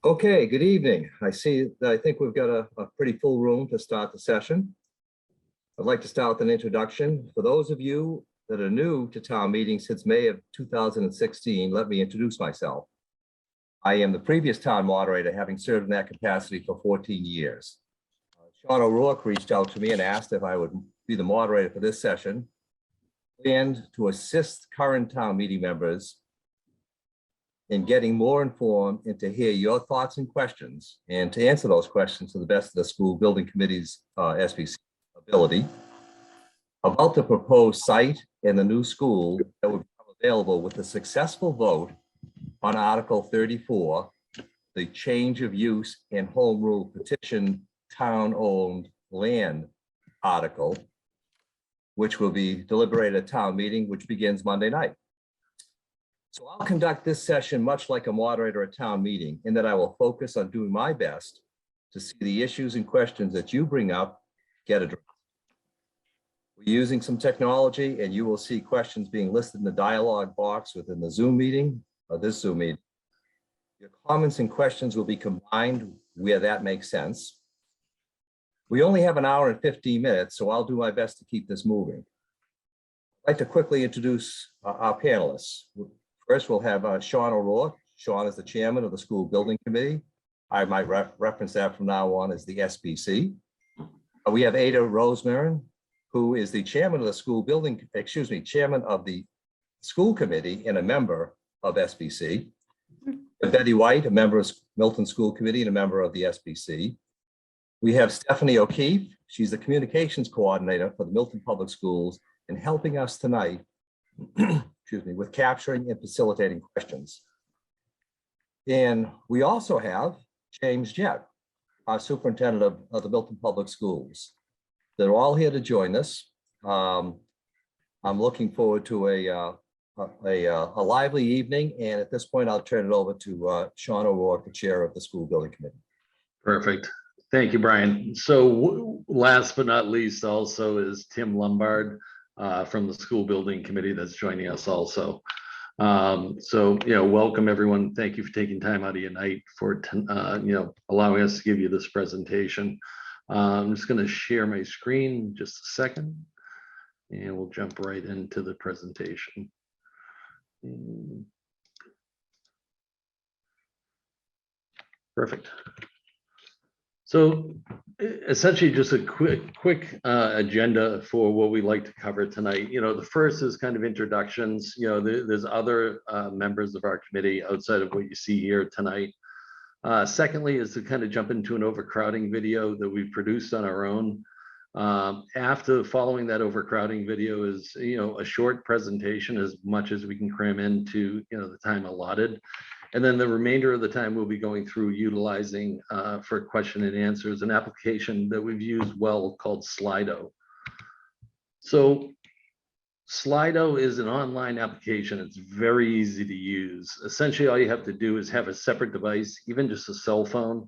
Okay, good evening. I think we've got a pretty full room to start the session. I'd like to start with an introduction. For those of you that are new to town meeting since May of 2016, let me introduce myself. I am the previous town moderator, having served in that capacity for 14 years. Sean O'Rourke reached out to me and asked if I would be the moderator for this session and to assist current town meeting members in getting more informed and to hear your thoughts and questions and to answer those questions to the best of the school building committee's SBC ability about the proposed site and the new school that would become available with the successful vote on Article 34, the change of use and home rule petition town-owned land article, which will be deliberated at town meeting, which begins Monday night. So I'll conduct this session much like a moderator at town meeting, in that I will focus on doing my best to see the issues and questions that you bring up get addressed. We're using some technology, and you will see questions being listed in the dialog box within the Zoom meeting, or this Zoom meeting. Your comments and questions will be combined where that makes sense. We only have an hour and 15 minutes, so I'll do my best to keep this moving. I'd like to quickly introduce our panelists. First, we'll have Sean O'Rourke. Sean is the chairman of the School Building Committee. I might reference that from now on as the SBC. We have Ada Rosemarin, who is the chairman of the chairman of the School Committee and a member of SBC. Betty White, a member of Milton School Committee and a member of the SBC. We have Stephanie O'Keefe. She's the communications coordinator for the Milton Public Schools and helping us tonight with capturing and facilitating questions. And we also have James Jett, our superintendent of the Milton Public Schools. They're all here to join us. I'm looking forward to a lively evening. And at this point, I'll turn it over to Sean O'Rourke, the chair of the School Building Committee. Perfect. Thank you, Brian. So last but not least also is Tim Lombard, from the School Building Committee that's joining us also. Welcome everyone. Thank you for taking time out of your night for, allowing us to give you this presentation. I'm just going to share my screen just a second and we'll jump right into the presentation. Perfect. So essentially just a quick agenda for what we like to cover tonight. The first is kind of introductions. There's other members of our committee outside of what you see here tonight. Secondly is to kind of jump into an overcrowding video that we've produced on our own. After following that overcrowding video is, a short presentation as much as we can cram into, the time allotted. And then the remainder of the time we'll be going through utilizing for question and answers an application that we've used well called Slido. So Slido is an online application. It's very easy to use. Essentially, all you have to do is have a separate device, even just a cell phone.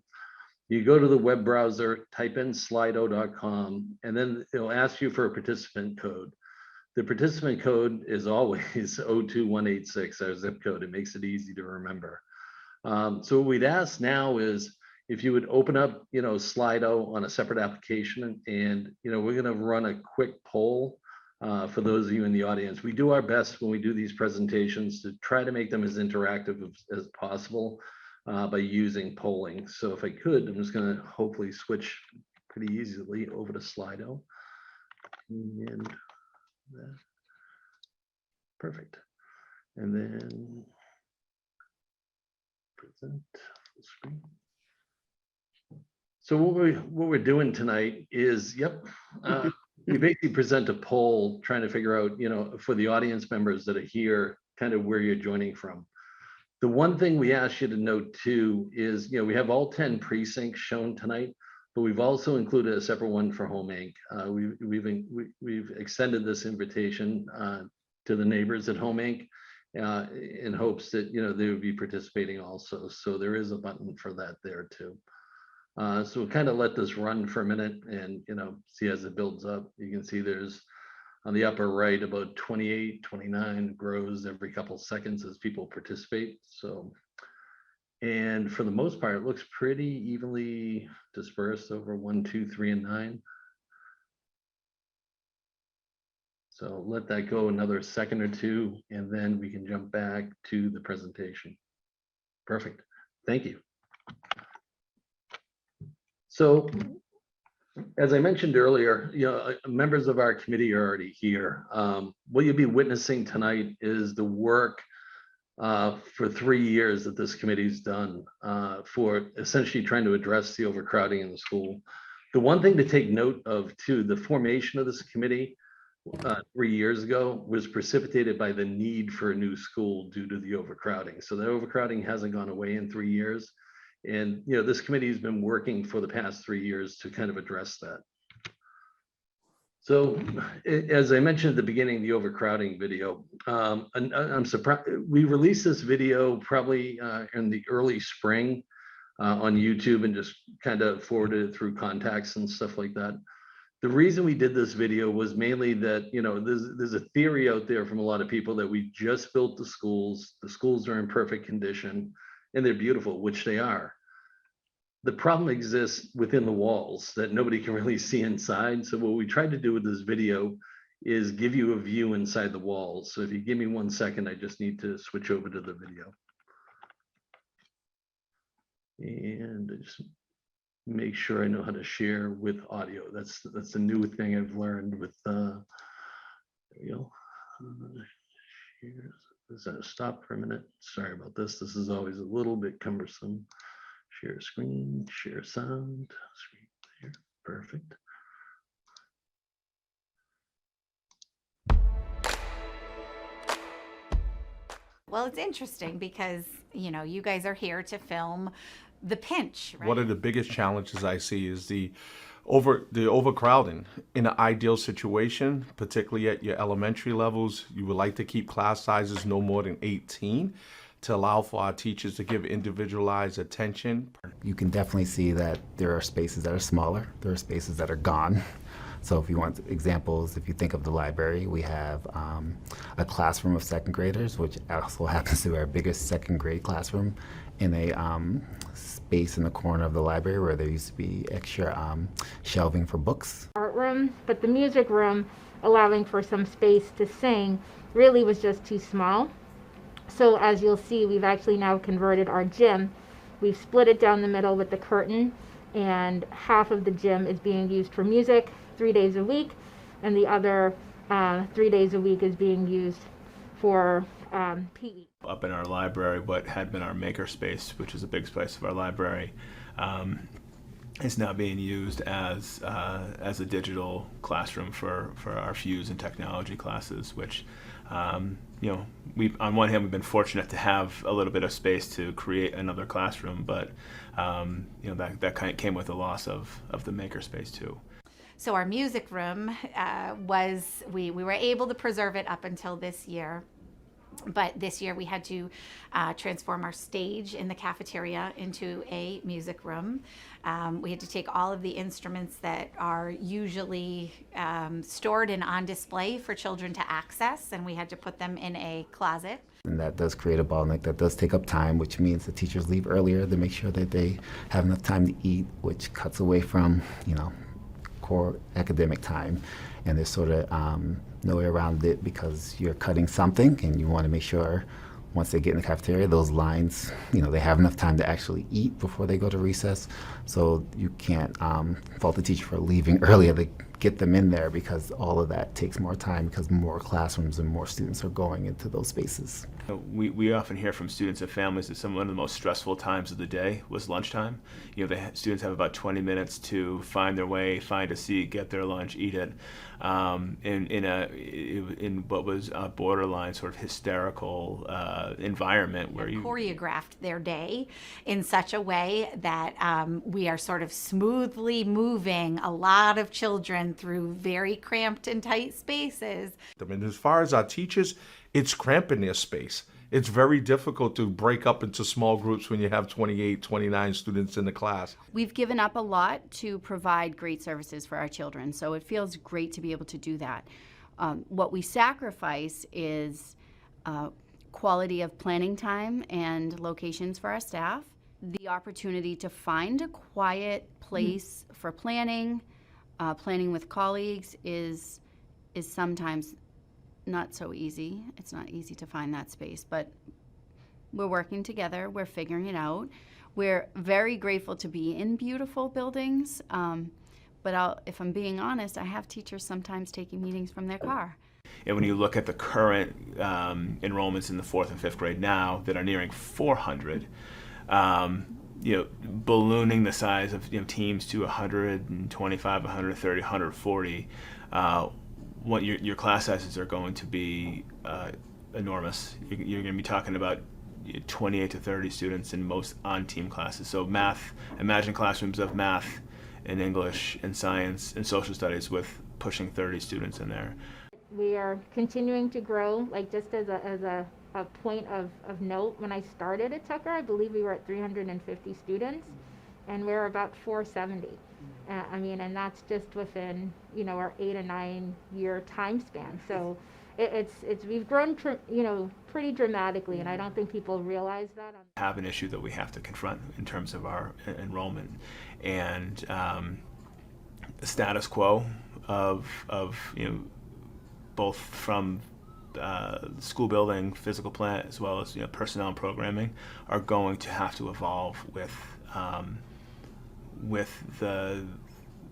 You go to the web browser, type in slido.com, and then it'll ask you for a participant code. The participant code is always 02186, our zip code. It makes it easy to remember. So what we'd ask now is if you would open up, Slido on a separate application, and we're going to run a quick poll for those of you in the audience. We do our best when we do these presentations to try to make them as interactive as possible by using polling. So if I could, I'm just going to hopefully switch pretty easily over to Slido. And perfect. And then present full screen. So what we're doing tonight is, we basically present a poll trying to figure out, for the audience members that are here, kind of where you're joining from. The one thing we ask you to note too is, we have all 10 precincts shown tonight, but we've also included a separate one for Home Inc. We've extended this invitation to the neighbors at Home Inc. In hopes that they would be participating also. So there is a button for that there too. So we'll kind of let this run for a minute and see as it builds up. You can see there's on the upper right about 28, 29 grows every couple of seconds as people participate. So And for the most part, it looks pretty evenly dispersed over 1, 2, 3, and 9. So let that go another second or two, and then we can jump back to the presentation. Perfect. Thank you. So as I mentioned earlier, members of our committee are already here. What you'll be witnessing tonight is the work for 3 years that this committee's done for essentially trying to address the overcrowding in the school. The one thing to take note of too, the formation of this committee 3 years ago was precipitated by the need for a new school due to the overcrowding. So the overcrowding hasn't gone away in 3 years. And, this committee has been working for the past 3 years to kind of address that. So as I mentioned at the beginning, the overcrowding video, and I'm surprised we released this video probably in the early spring on YouTube and just kind of forwarded it through contacts and stuff like that. The reason we did this video was mainly that, there's a theory out there from a lot of people that we just built the schools are in perfect condition, and they're beautiful, which they are. The problem exists within the walls that nobody can really see inside. So what we tried to do with this video is give you a view inside the walls. So if you give me 1 second, I just need to switch over to the video. And I just make sure I know how to share with audio. That's the new thing I've learned with, there we go. Is that stop for a minute? Sorry about this. This is always a little bit cumbersome. Share screen, share sound, screen there, perfect. Well, it's interesting because, you guys are here to film the pinch, right? One of the biggest challenges I see is the overcrowding. In an ideal situation, particularly at your elementary levels, you would like to keep class sizes no more than 18 to allow for our teachers to give individualized attention. You can definitely see that there are spaces that are smaller, there are spaces that are gone. So if you want examples, if you think of the library, we have a classroom of second graders, which also happens to be our biggest second grade classroom, in a space in the corner of the library where there used to be extra shelving for books. Art room, but the music room, allowing for some space to sing, really was just too small. So as you'll see, we've actually now converted our gym. We've split it down the middle with the curtain, and half of the gym is being used for music 3 days a week, and the other 3 days a week is being used for PE. Up in our library, what had been our maker space, which is a big space of our library, is now being used as a digital classroom for our Fuse and technology classes, which we on one hand we've been fortunate to have a little bit of space to create another classroom, but that kind of came with the loss of the maker space too. So our music room we were able to preserve it up until this year. But this year we had to transform our stage in the cafeteria into a music room. We had to take all of the instruments that are usually stored and on display for children to access, and we had to put them in a closet. And that does create a bottleneck, that does take up time, which means the teachers leave earlier to make sure that they have enough time to eat, which cuts away from, core academic time. And there's sort of no way around it because you're cutting something and you want to make sure once they get in the cafeteria, those lines, they have enough time to actually eat before they go to recess. So you can't fault the teacher for leaving earlier to get them in there, because all of that takes more time because more classrooms and more students are going into those spaces. We often hear from students and families that one of the most stressful times of the day was lunchtime. The students have about 20 minutes to find their way, find a seat, get their lunch, eat it, in what was a borderline sort of hysterical environment where you choreographed their day in such a way that we are sort of smoothly moving a lot of children through very cramped and tight spaces. I mean, as far as our teachers, it's cramping their space. It's very difficult to break up into small groups when you have 28, 29 students in the class. We've given up a lot to provide great services for our children, so it feels great to be able to do that. What we sacrifice is quality of planning time and locations for our staff. the opportunity to find a quiet place for planning, planning with colleagues is sometimes not so easy. It's not easy to find that space, but we're working together. We're figuring it out. We're very grateful to be in beautiful buildings. But if I'm being honest, I have teachers sometimes taking meetings from their car. And when you look at the current enrollments in the 4th and 5th grade now that are nearing 400, ballooning the size of teams to 125, 130, 140, what your class sizes are going to be enormous. You're going to be talking about 28 to 30 students in most on-team classes. So math, imagine classrooms of math and English and science and social studies with pushing 30 students in there. We are continuing to grow. Like, just as a point of note, when I started at Tucker, I believe we were at 350 students, and we're about 470. And that's just within our 8 or 9 year time span. So we've grown pretty dramatically, and I don't think people realize that. Have an issue that we have to confront in terms of our enrollment, and the status quo of both from school building, physical plant, as well as personnel and programming, are going to have to evolve with our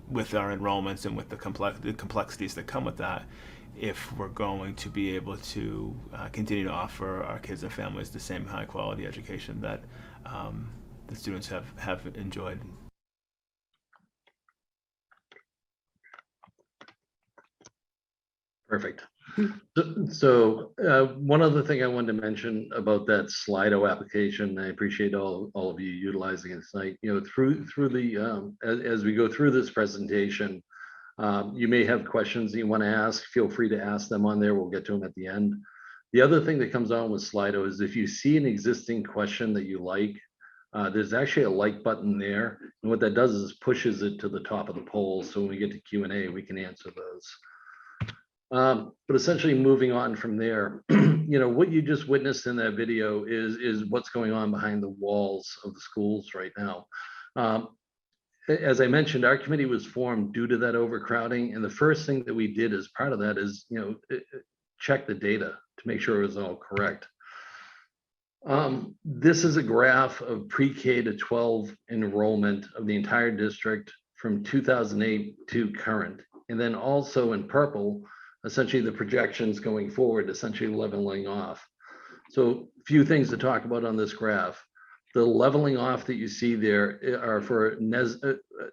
enrollments and with the complexities that come with that, if we're going to be able to continue to offer our kids and families the same high quality education that the students have enjoyed. Perfect. So one other thing I wanted to mention about that Slido application, I appreciate all of you utilizing it tonight. Through the as we go through this presentation, you may have questions that you want to ask. Feel free to ask them on there. We'll get to them at the end. The other thing that comes on with Slido is if you see an existing question that you like, there's actually a like button there. And what that does is pushes it to the top of the poll. So when we get to Q&A, we can answer those. But essentially moving on from there, what you just witnessed in that video is what's going on behind the walls of the schools right now. As I mentioned, our committee was formed due to that overcrowding. And the first thing that we did as part of that is, check the data to make sure it was all correct. This is a graph of pre-K to 12 enrollment of the entire district from 2008 to current. And then also in purple, essentially the projections going forward, essentially leveling off. So a few things to talk about on this graph. The leveling off that you see there are for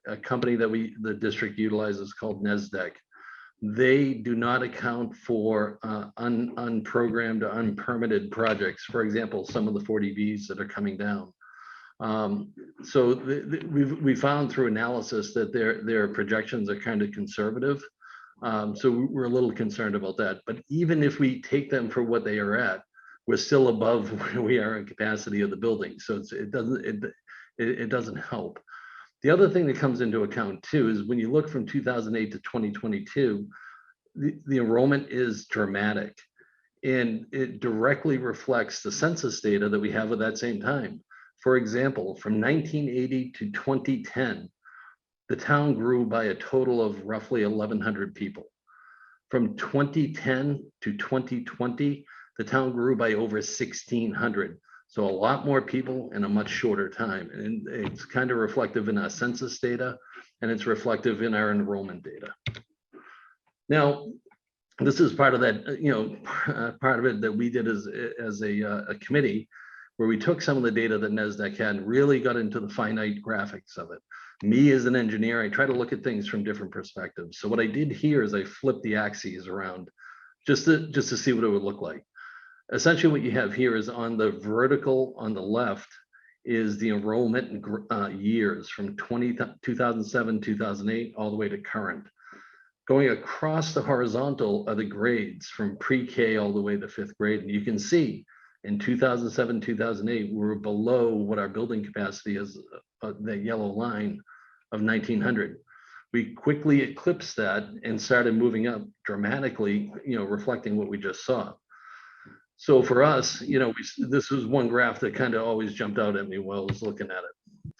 a company that the district utilizes called NESDEC. They do not account for unprogrammed or unpermitted projects. For example, some of the 40Bs that are coming down. So we found through analysis that their projections are kind of conservative. So we're a little concerned about that. But even if we take them for what they are at, we're still above where we are in capacity of the building. So it doesn't help. The other thing that comes into account too is when you look from 2008 to 2022, the enrollment is dramatic, and it directly reflects the census data that we have at that same time. For example, from 1980 to 2010, the town grew by a total of roughly 1,100 people. From 2010 to 2020, the town grew by over 1,600. So a lot more people in a much shorter time. And it's kind of reflective in our census data, and it's reflective in our enrollment data. Now, this is part of that, part of it that we did as a committee, where we took some of the data that NESDEC had and really got into the finite graphics of it. Me as an engineer, I try to look at things from different perspectives. So what I did here is I flipped the axes around just to see what it would look like. Essentially what you have here is on the vertical on the left is the enrollment years from 2007, 2008, all the way to current. Going across the horizontal are the grades from pre-K all the way to 5th grade. And you can see in 2007, 2008, we were below what our building capacity is, the yellow line of 1900. We quickly eclipsed that and started moving up dramatically, reflecting what we just saw. So for us, this was one graph that kind of always jumped out at me while I was looking at it.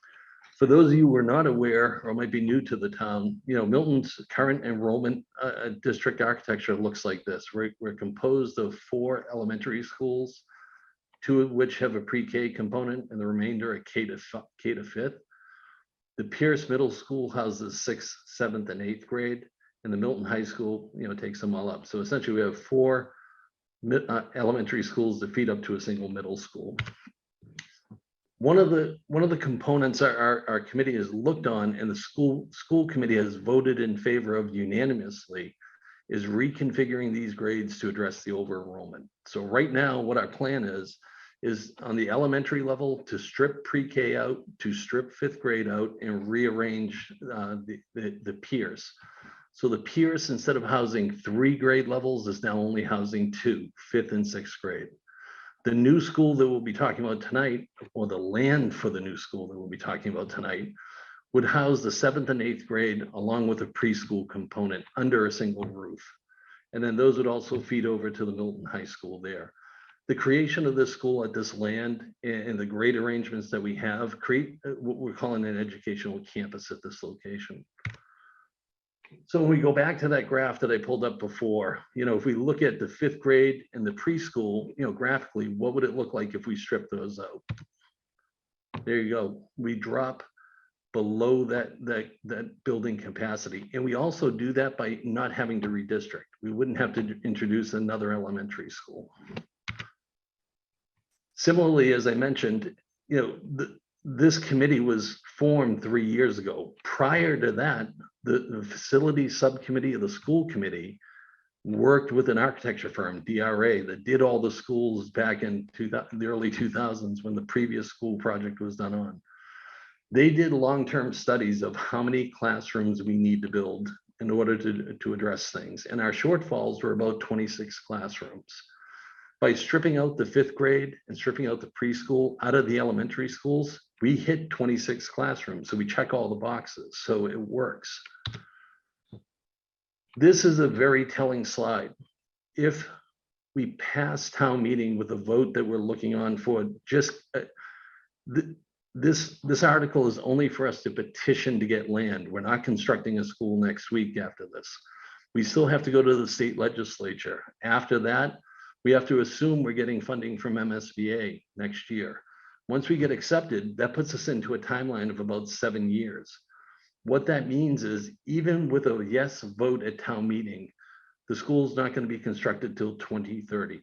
For those of you who are not aware or might be new to the town, Milton's current enrollment district architecture looks like this. We're composed of 4 elementary schools, 2 of which have a pre-K component and the remainder a K to 5th. The Pierce Middle School houses 6th, 7th, and 8th grade, and the Milton High School, takes them all up. So essentially we have 4 elementary schools that feed up to a single middle school. One of the components our committee has looked on and the school committee has voted in favor of unanimously is reconfiguring these grades to address the over enrollment. So right now, what our plan is on the elementary level to strip pre-K out, to strip 5th grade out and rearrange the Pierce. So the Pierce, instead of housing 3 grade levels, is now only housing 2, 5th and 6th grade. The new school that we'll be talking about tonight, or the land for the new school that we'll be talking about tonight, would house the 7th and 8th grade along with a preschool component under a single roof. And then those would also feed over to the Milton High School there. The creation of this school at this land and the grade arrangements that we have create what we're calling an educational campus at this location. So when we go back to that graph that I pulled up before, if we look at the 5th grade and the preschool, graphically, what would it look like if we strip those out? There you go. We drop below that building capacity. And we also do that by not having to redistrict. We wouldn't have to introduce another elementary school. Similarly, as I mentioned, this committee was formed 3 years ago. Prior to that, the facility subcommittee of the school committee worked with an architecture firm, DRA, that did all the schools back in the early 2000s when the previous school project was done on. They did long-term studies of how many classrooms we need to build in order to address things. And our shortfalls were about 26 classrooms. By stripping out the 5th grade and stripping out the preschool out of the elementary schools, we hit 26 classrooms. So we check all the boxes, so it works. This is a very telling slide. If we pass town meeting with a vote that we're looking on for, just this article is only for us to petition to get land. We're not constructing a school next week after this. We still have to go to the state legislature. After that, we have to assume we're getting funding from MSBA next year. Once we get accepted, that puts us into a timeline of about 7 years. What that means is even with a yes vote at town meeting, the school's not going to be constructed till 2030.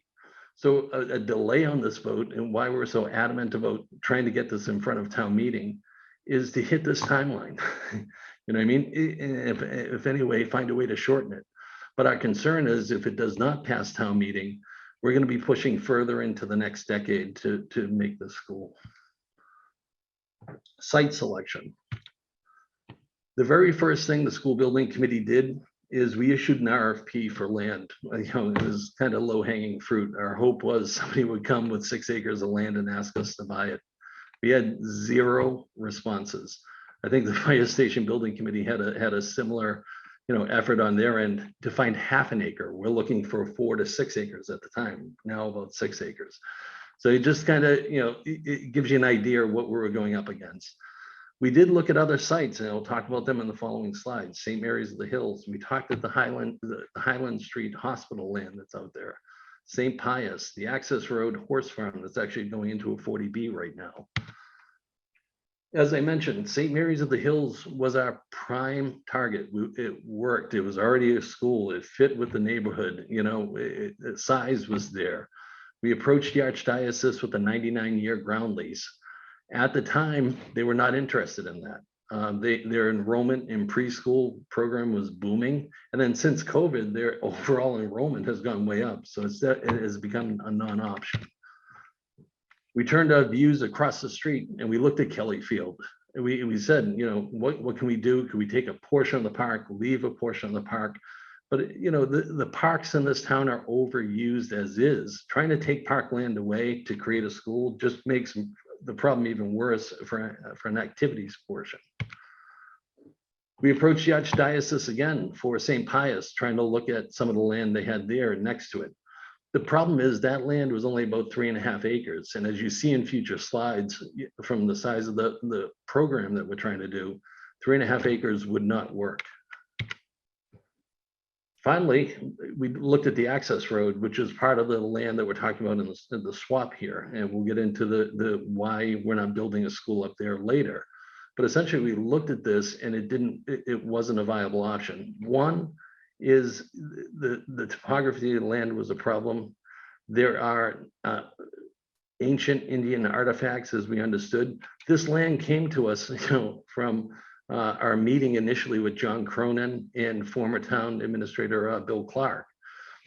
So a delay on this vote and why we're so adamant about trying to get this in front of town meeting is to hit this timeline. You know what I mean? If any way, find a way to shorten it. But our concern is if it does not pass town meeting, we're going to be pushing further into the next decade to make this school. Site selection. The very first thing the school building committee did is we issued an RFP for land. It was kind of low hanging fruit. Our hope was somebody would come with 6 acres of land and ask us to buy it. We had 0 responses. I think the fire station building committee had a similar effort on their end to find half an acre. We're looking for 4 to 6 acres at the time, now about 6 acres. So it just kind of, it gives you an idea of what we were going up against. We did look at other sites, and I'll talk about them in the following slides. St. Mary's of the Hills. We talked at the Highland Street Hospital land that's out there. St. Pius, the Access Road Horse Farm that's actually going into a 40B right now. As I mentioned, St. Mary's of the Hills was our prime target. It worked. It was already a school. It fit with the neighborhood. The size was there. We approached the Archdiocese with a 99-year ground lease. At the time, they were not interested in that. Their enrollment in preschool program was booming. And then since COVID, their overall enrollment has gone way up. So it has become a non-option. We turned our views across the street and we looked at Kelly Field. And we said, what can we do? Could we take a portion of the park, leave a portion of the park? But the parks in this town are overused as is. Trying to take parkland away to create a school just makes the problem even worse for an activities portion. We approached the Archdiocese again for St. Pius, trying to look at some of the land they had there next to it. The problem is that land was only about 3.5 acres. And as you see in future slides, from the size of the program that we're trying to do, 3.5 acres would not work. Finally, we looked at the access road, which is part of the land that we're talking about in the swap here. And we'll get into the why we're not building a school up there later. But essentially, we looked at this and it wasn't a viable option. One is the topography of the land was a problem. There are ancient Indian artifacts, as we understood. This land came to us, from our meeting initially with John Cronin and former town administrator Bill Clark.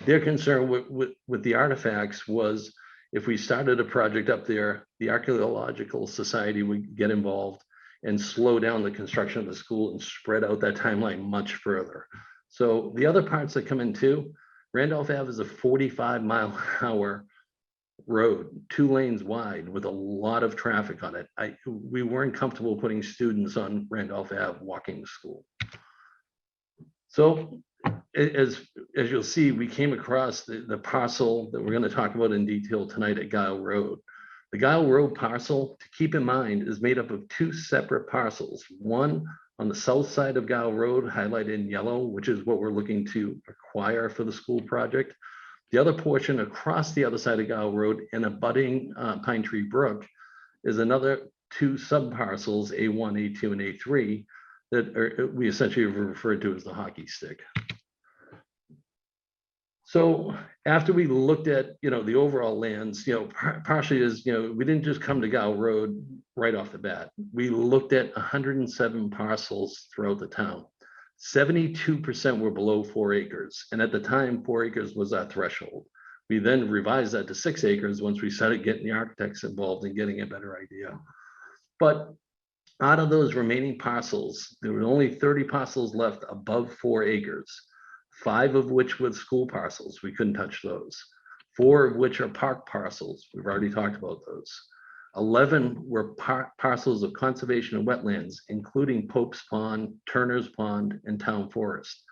Their concern with the artifacts was if we started a project up there, the Archaeological Society would get involved and slow down the construction of the school and spread out that timeline much further. So the other parts that come in too, Randolph Ave is a 45-mile-an-hour road, 2 lanes wide with a lot of traffic on it. We weren't comfortable putting students on Randolph Ave walking to school. So as you'll see, we came across the parcel that we're going to talk about in detail tonight at Guile Road. The Guile Road parcel, to keep in mind, is made up of 2 separate parcels. One on the south side of Guile Road, highlighted in yellow, which is what we're looking to acquire for the school project. The other portion across the other side of Guile Road and abutting Pine Tree Brook is another 2 sub-parcels, A1, A2, and A3, that we essentially refer to as the hockey stick. So after we looked at, the overall lands, partially is, we didn't just come to Guile Road right off the bat. We looked at 107 parcels throughout the town. 72% were below 4 acres. And at the time, 4 acres was our threshold. We then revised that to 6 acres once we started getting the architects involved and getting a better idea. But out of those remaining parcels, there were only 30 parcels left above 4 acres, 5 of which were school parcels. We couldn't touch those. 4 of which are park parcels. We've already talked about those. 11 were parcels of conservation and wetlands, including Pope's Pond, Turner's Pond, and Town Forest.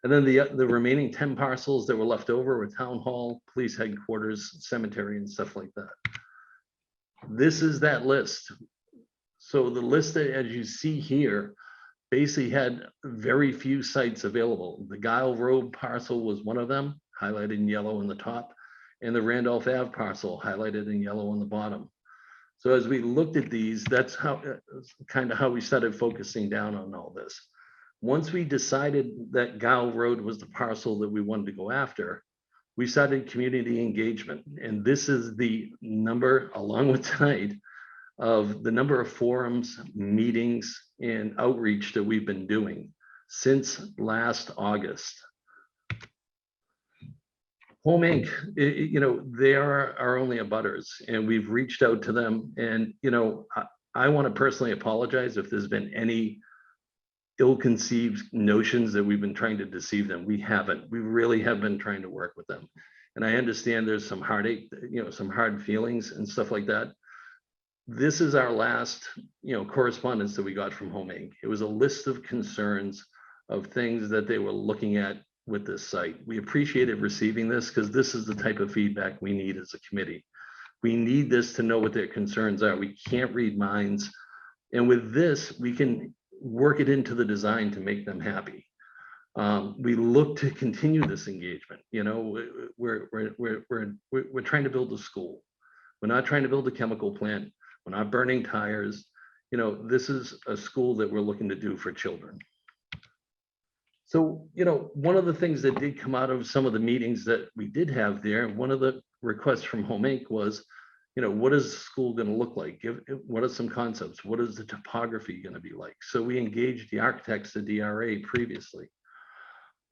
And then the remaining 10 parcels that were left over were Town Hall, police headquarters, cemetery, and stuff like that. This is that list. So the list that, as you see here, basically had very few sites available. The Guile Road parcel was one of them, highlighted in yellow on the top, and the Randolph Ave parcel highlighted in yellow on the bottom. So as we looked at these, that's kind of how we started focusing down on all this. Once we decided that Guile Road was the parcel that we wanted to go after, we started community engagement. And this is the number, along with tonight, of the number of forums, meetings, and outreach that we've been doing since last August. Home Inc., they are our only abutters, and we've reached out to them. And, I want to personally apologize if there's been any ill-conceived notions that we've been trying to deceive them. We haven't. We really have been trying to work with them. And I understand there's some heartache, some hard feelings and stuff like that. This is our last, correspondence that we got from Home Inc. It was a list of concerns of things that they were looking at with this site. We appreciated receiving this because this is the type of feedback we need as a committee. We need this to know what their concerns are. We can't read minds. And with this, we can work it into the design to make them happy. We look to continue this engagement. We're trying to build a school. We're not trying to build a chemical plant. We're not burning tires. This is a school that we're looking to do for children. So, one of the things that did come out of some of the meetings that we did have there, one of the requests from Home Inc. was, what is the school going to look like? What are some concepts? What is the topography going to be like? So we engaged the architects at DRA previously.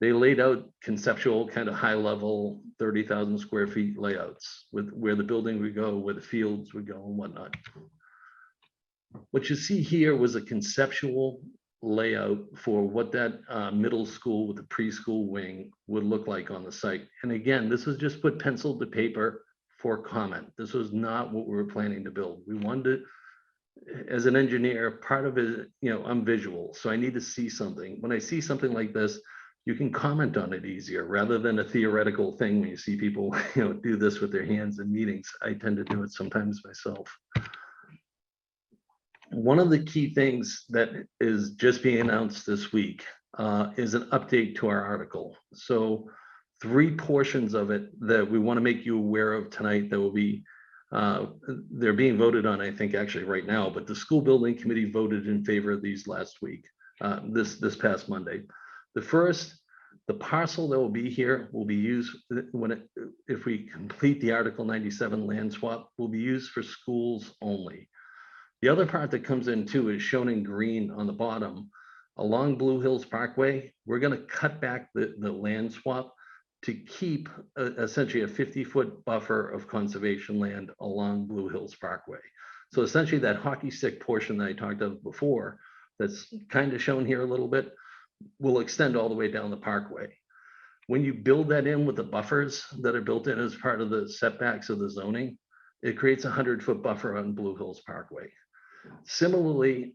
They laid out conceptual, kind of high level, 30,000 square feet layouts with where the building would go, where the fields would go and whatnot. What you see here was a conceptual layout for what that middle school with the preschool wing would look like on the site. And again, this was just put pencil to paper for comment. This was not what we were planning to build. We wanted to, as an engineer, part of it, I'm visual, so I need to see something. When I see something like this, you can comment on it easier rather than a theoretical thing when you see people, do this with their hands in meetings. I tend to do it sometimes myself. One of the key things that is just being announced this week is an update to our article. So 3 portions of it that we want to make you aware of tonight that will be, they're being voted on, I think, actually right now, but the school building committee voted in favor of these last week, this past Monday. The first, the parcel that will be here will be used if we complete the Article 97 land swap, will be used for schools only. The other part that comes in too is shown in green on the bottom. Along Blue Hills Parkway, we're going to cut back the land swap to keep essentially a 50-foot buffer of conservation land along Blue Hills Parkway. So essentially that hockey stick portion that I talked of before, that's kind of shown here a little bit, will extend all the way down the parkway. When you build that in with the buffers that are built in as part of the setbacks of the zoning, it creates a 100-foot buffer on Blue Hills Parkway. Similarly,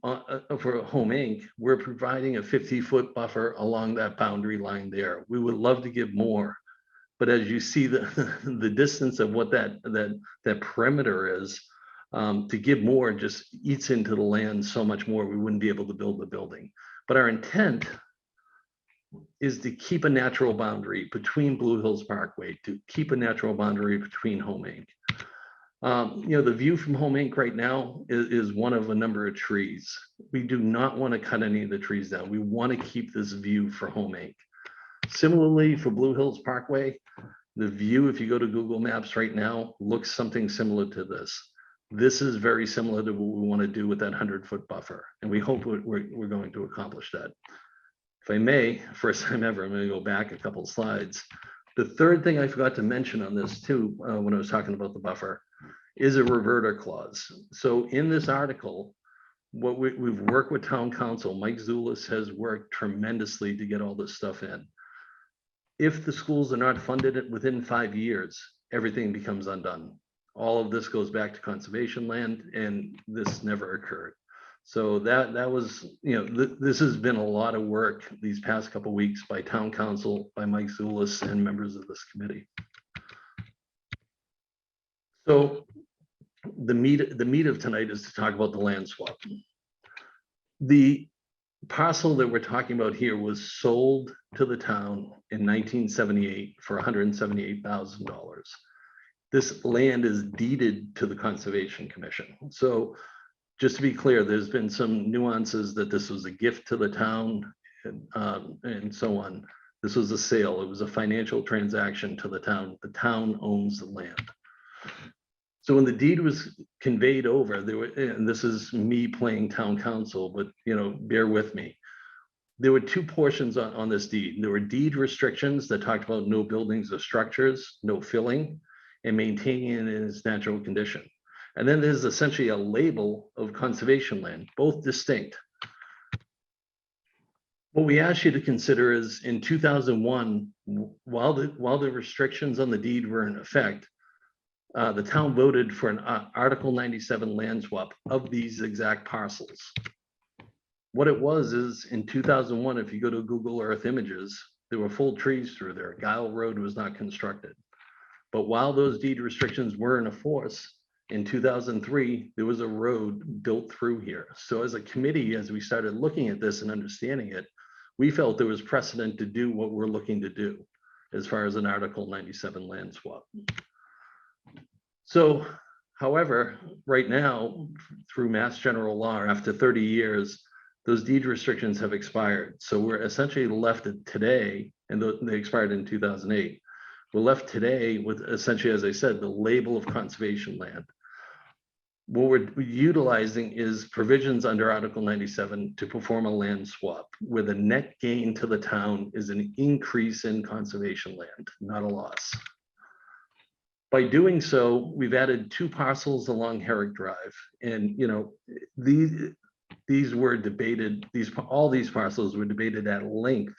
for Home Inc., we're providing a 50-foot buffer along that boundary line there. We would love to give more, but as you see the distance of what that perimeter is, to give more just eats into the land so much more, we wouldn't be able to build the building. But our intent is to keep a natural boundary between Blue Hills Parkway, to keep a natural boundary between Home Inc. The view from Home Inc. right now is one of a number of trees. We do not want to cut any of the trees down. We want to keep this view for Home Inc. Similarly, for Blue Hills Parkway, the view, if you go to Google Maps right now, looks something similar to this. This is very similar to what we want to do with that 100-foot buffer, and we hope we're going to accomplish that. If I may, first time ever, I'm going to go back a couple of slides. The third thing I forgot to mention on this too, when I was talking about the buffer, is a reverter clause. So in this article, we've worked with town council. Mike Zulis has worked tremendously to get all this stuff in. If the schools are not funded within 5 years, everything becomes undone. All of this goes back to conservation land, and this never occurred. So that was, this has been a lot of work these past couple of weeks by town council, by Mike Zulis and members of this committee. So the meat of tonight is to talk about the land swap. The parcel that we're talking about here was sold to the town in 1978 for $178,000. This land is deeded to the Conservation Commission. So just to be clear, there's been some nuances that this was a gift to the town and so on. This was a sale. It was a financial transaction to the town. The town owns the land. So when the deed was conveyed over, and this is me playing town council, but bear with me. There were 2 portions on this deed. There were deed restrictions that talked about no buildings or structures, no filling, and maintaining it in its natural condition. And then there's essentially a label of conservation land, both distinct. What we ask you to consider is in 2001, while the restrictions on the deed were in effect, the town voted for an Article 97 land swap of these exact parcels. What it was is in 2001, if you go to Google Earth images, there were full trees through there. Guile Road was not constructed. But while those deed restrictions were in force, in 2003, there was a road built through here. So as a committee, as we started looking at this and understanding it, we felt there was precedent to do what we're looking to do as far as an Article 97 land swap. So, however, right now, through Mass General Law, after 30 years, those deed restrictions have expired. So we're essentially left today, and they expired in 2008. We're left today with essentially, as I said, the label of conservation land. What we're utilizing is provisions under Article 97 to perform a land swap, where the net gain to the town is an increase in conservation land, not a loss. By doing so, we've added 2 parcels along Herrick Drive, and these were debated. All these parcels were debated at length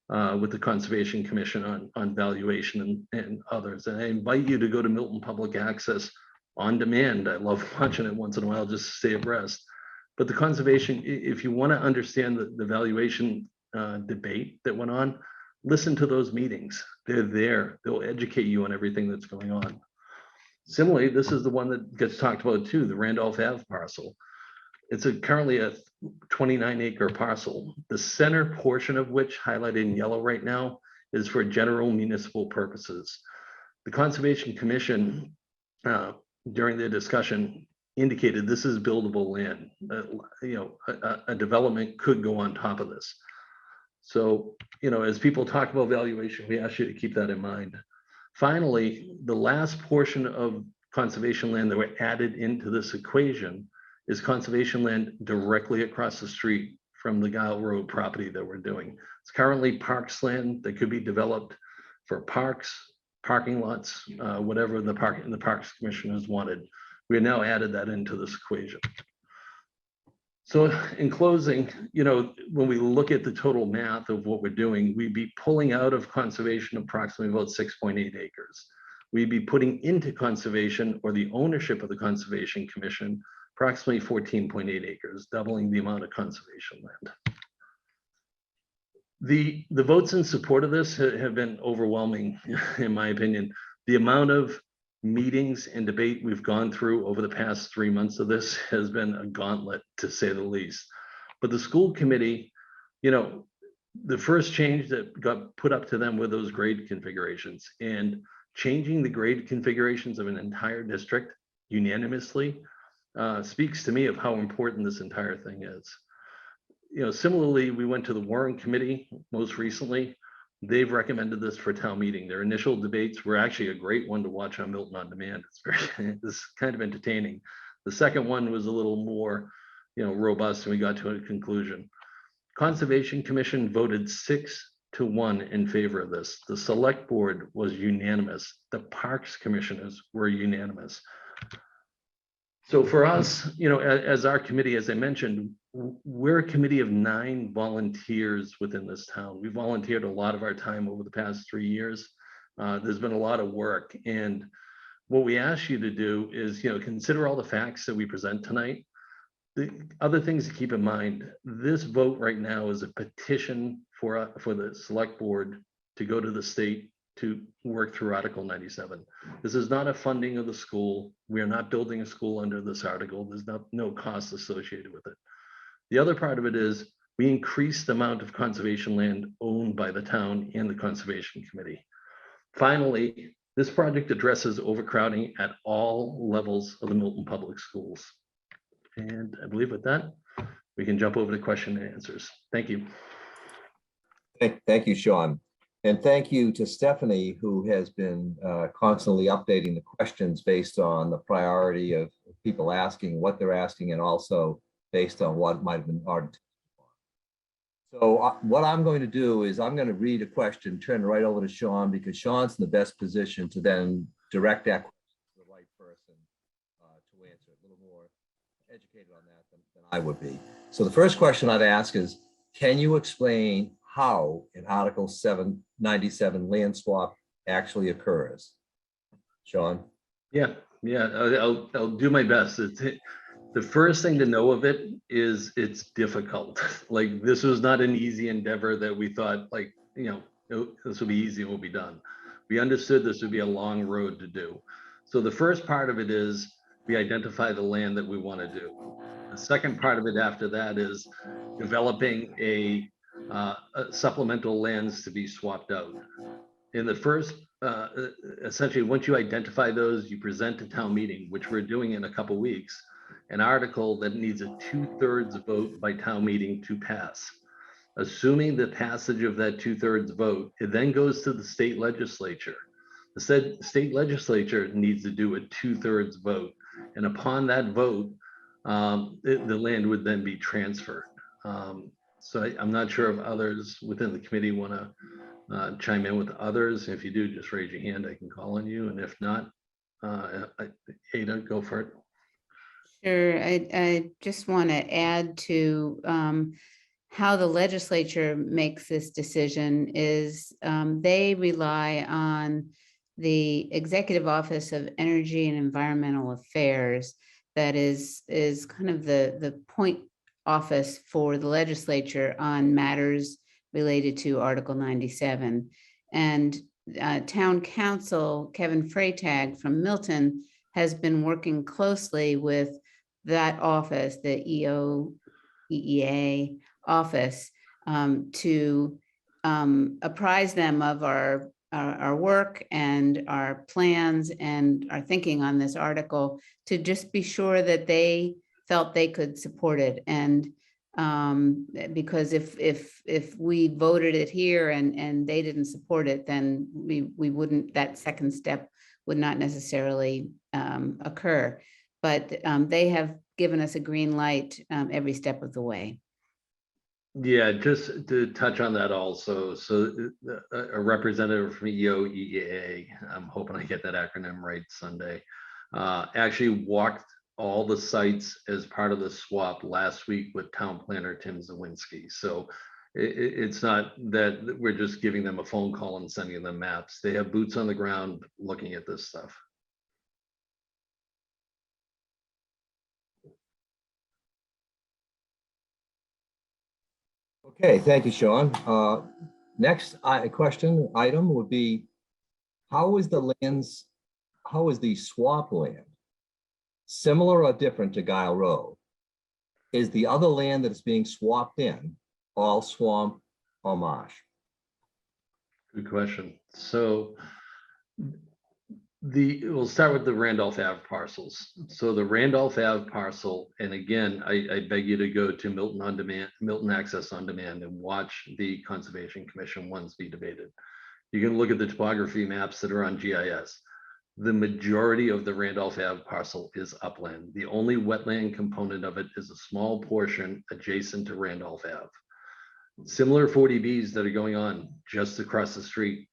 with the Conservation Commission on valuation and others. And I invite you to go to Milton Public Access on demand. I love watching it once in a while just to stay abreast. But the conservation, if you want to understand the valuation debate that went on, listen to those meetings. They're there. They'll educate you on everything that's going on. Similarly, this is the one that gets talked about too, the Randolph Ave parcel. It's currently a 29-acre parcel. The center portion of which, highlighted in yellow right now, is for general municipal purposes. The Conservation Commission, during their discussion, indicated this is buildable land. A development could go on top of this. So, as people talk about valuation, we ask you to keep that in mind. Finally, the last portion of conservation land that were added into this equation is conservation land directly across the street from the Guile Road property that we're doing. It's currently parks land that could be developed for parks, parking lots, whatever the Parks Commission has wanted. We have now added that into this equation. So in closing, when we look at the total math of what we're doing, we'd be pulling out of conservation approximately about 6.8 acres. We'd be putting into conservation, or the ownership of the Conservation Commission, approximately 14.8 acres, doubling the amount of conservation land. The votes in support of this have been overwhelming, in my opinion. The amount of meetings and debate we've gone through over the past 3 months of this has been a gauntlet, to say the least. But the school committee, the first change that got put up to them were those grade configurations, and changing the grade configurations of an entire district unanimously speaks to me of how important this entire thing is. Similarly, we went to the Warren Committee most recently. They've recommended this for town meeting. Their initial debates were actually a great one to watch on Milton On Demand. It's kind of entertaining. The second one was a little more, robust, and we got to a conclusion. Conservation Commission voted 6-1 in favor of this. The Select Board was unanimous. The Parks Commissioners were unanimous. So for us, as our committee, as I mentioned, we're a committee of 9 volunteers within this town. We volunteered a lot of our time over the past 3 years. There's been a lot of work. And what we ask you to do is, consider all the facts that we present tonight. The other things to keep in mind, this vote right now is a petition for the Select Board to go to the state to work through Article 97. This is not a funding of the school. We are not building a school under this article. There's no cost associated with it. The other part of it is we increased the amount of conservation land owned by the town and the Conservation Committee. Finally, this project addresses overcrowding at all levels of the Milton Public Schools. And I believe with that, we can jump over to question and answers. Thank you. Thank you, Sean. And thank you to Stephanie, who has been constantly updating the questions based on the priority of people asking, what they're asking, and also based on what might have been hard. So what I'm going to do is I'm going to read a question, turn it right over to Sean, because Sean's in the best position to then direct that question to the right person to answer it. A little more educated on that than I would be. So the first question I'd ask is, can you explain how an Article 797 land swap actually occurs? Sean? Yeah, I'll do my best. The first thing to know of it is it's difficult. Like, this was not an easy endeavor that we thought, this will be easy and we'll be done. We understood this would be a long road to do. So the first part of it is we identify the land that we want to do. The second part of it after that is developing a supplemental lands to be swapped out. In the first, essentially, once you identify those, you present to town meeting, which we're doing in a couple weeks, an article that needs a 2/3 vote by town meeting to pass. Assuming the passage of that 2/3 vote, it then goes to the state legislature. The state legislature needs to do a 2/3 vote. And upon that vote, the land would then be transferred. So I'm not sure if others within the committee want to chime in with others. If you do, just raise your hand. I can call on you. And if not, Ada, go for it. Sure. I just want to add to how the legislature makes this decision is they rely on the Executive Office of Energy and Environmental Affairs. That is kind of the point office for the legislature on matters related to Article 97. And Town Council Kevin Freytag from Milton has been working closely with that office, the EEA office, to apprise them of our work and our plans and our thinking on this article, to just be sure that they felt they could support it. And because if we voted it here and they didn't support it, then we wouldn't, that second step would not necessarily occur. But they have given us a green light every step of the way. Yeah, just to touch on that also. So a representative from EOEA, I'm hoping I get that acronym right Sunday, actually walked all the sites as part of the swap last week with town planner Tim Zawinski. So it's not that we're just giving them a phone call and sending them maps. They have boots on the ground looking at this stuff. Okay, thank you, Sean. Next question item would be, how is the swap land similar or different to Guile Road? Is the other land that is being swapped in all swamp or marsh? Good question. So we'll start with the Randolph Ave parcels. So the Randolph Ave parcel, and again, I beg you to go to Milton on Demand, Milton Access on Demand, and watch the Conservation Commission ones be debated. You can look at the topography maps that are on GIS. The majority of the Randolph Ave parcel is upland. The only wetland component of it is a small portion adjacent to Randolph Ave. Similar 40Bs that are going on just across the street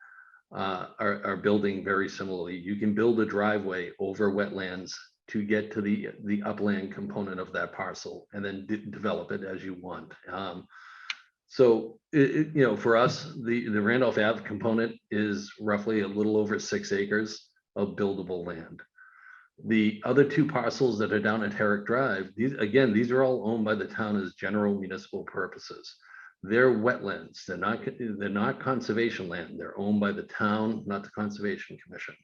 are building very similarly. You can build a driveway over wetlands to get to the upland component of that parcel and then develop it as you want. So, for us, the Randolph Ave component is roughly a little over 6 acres of buildable land. The other 2 parcels that are down at Herrick Drive, these are all owned by the town as general municipal purposes. They're wetlands. They're not conservation land. They're owned by the town, not the Conservation Commission.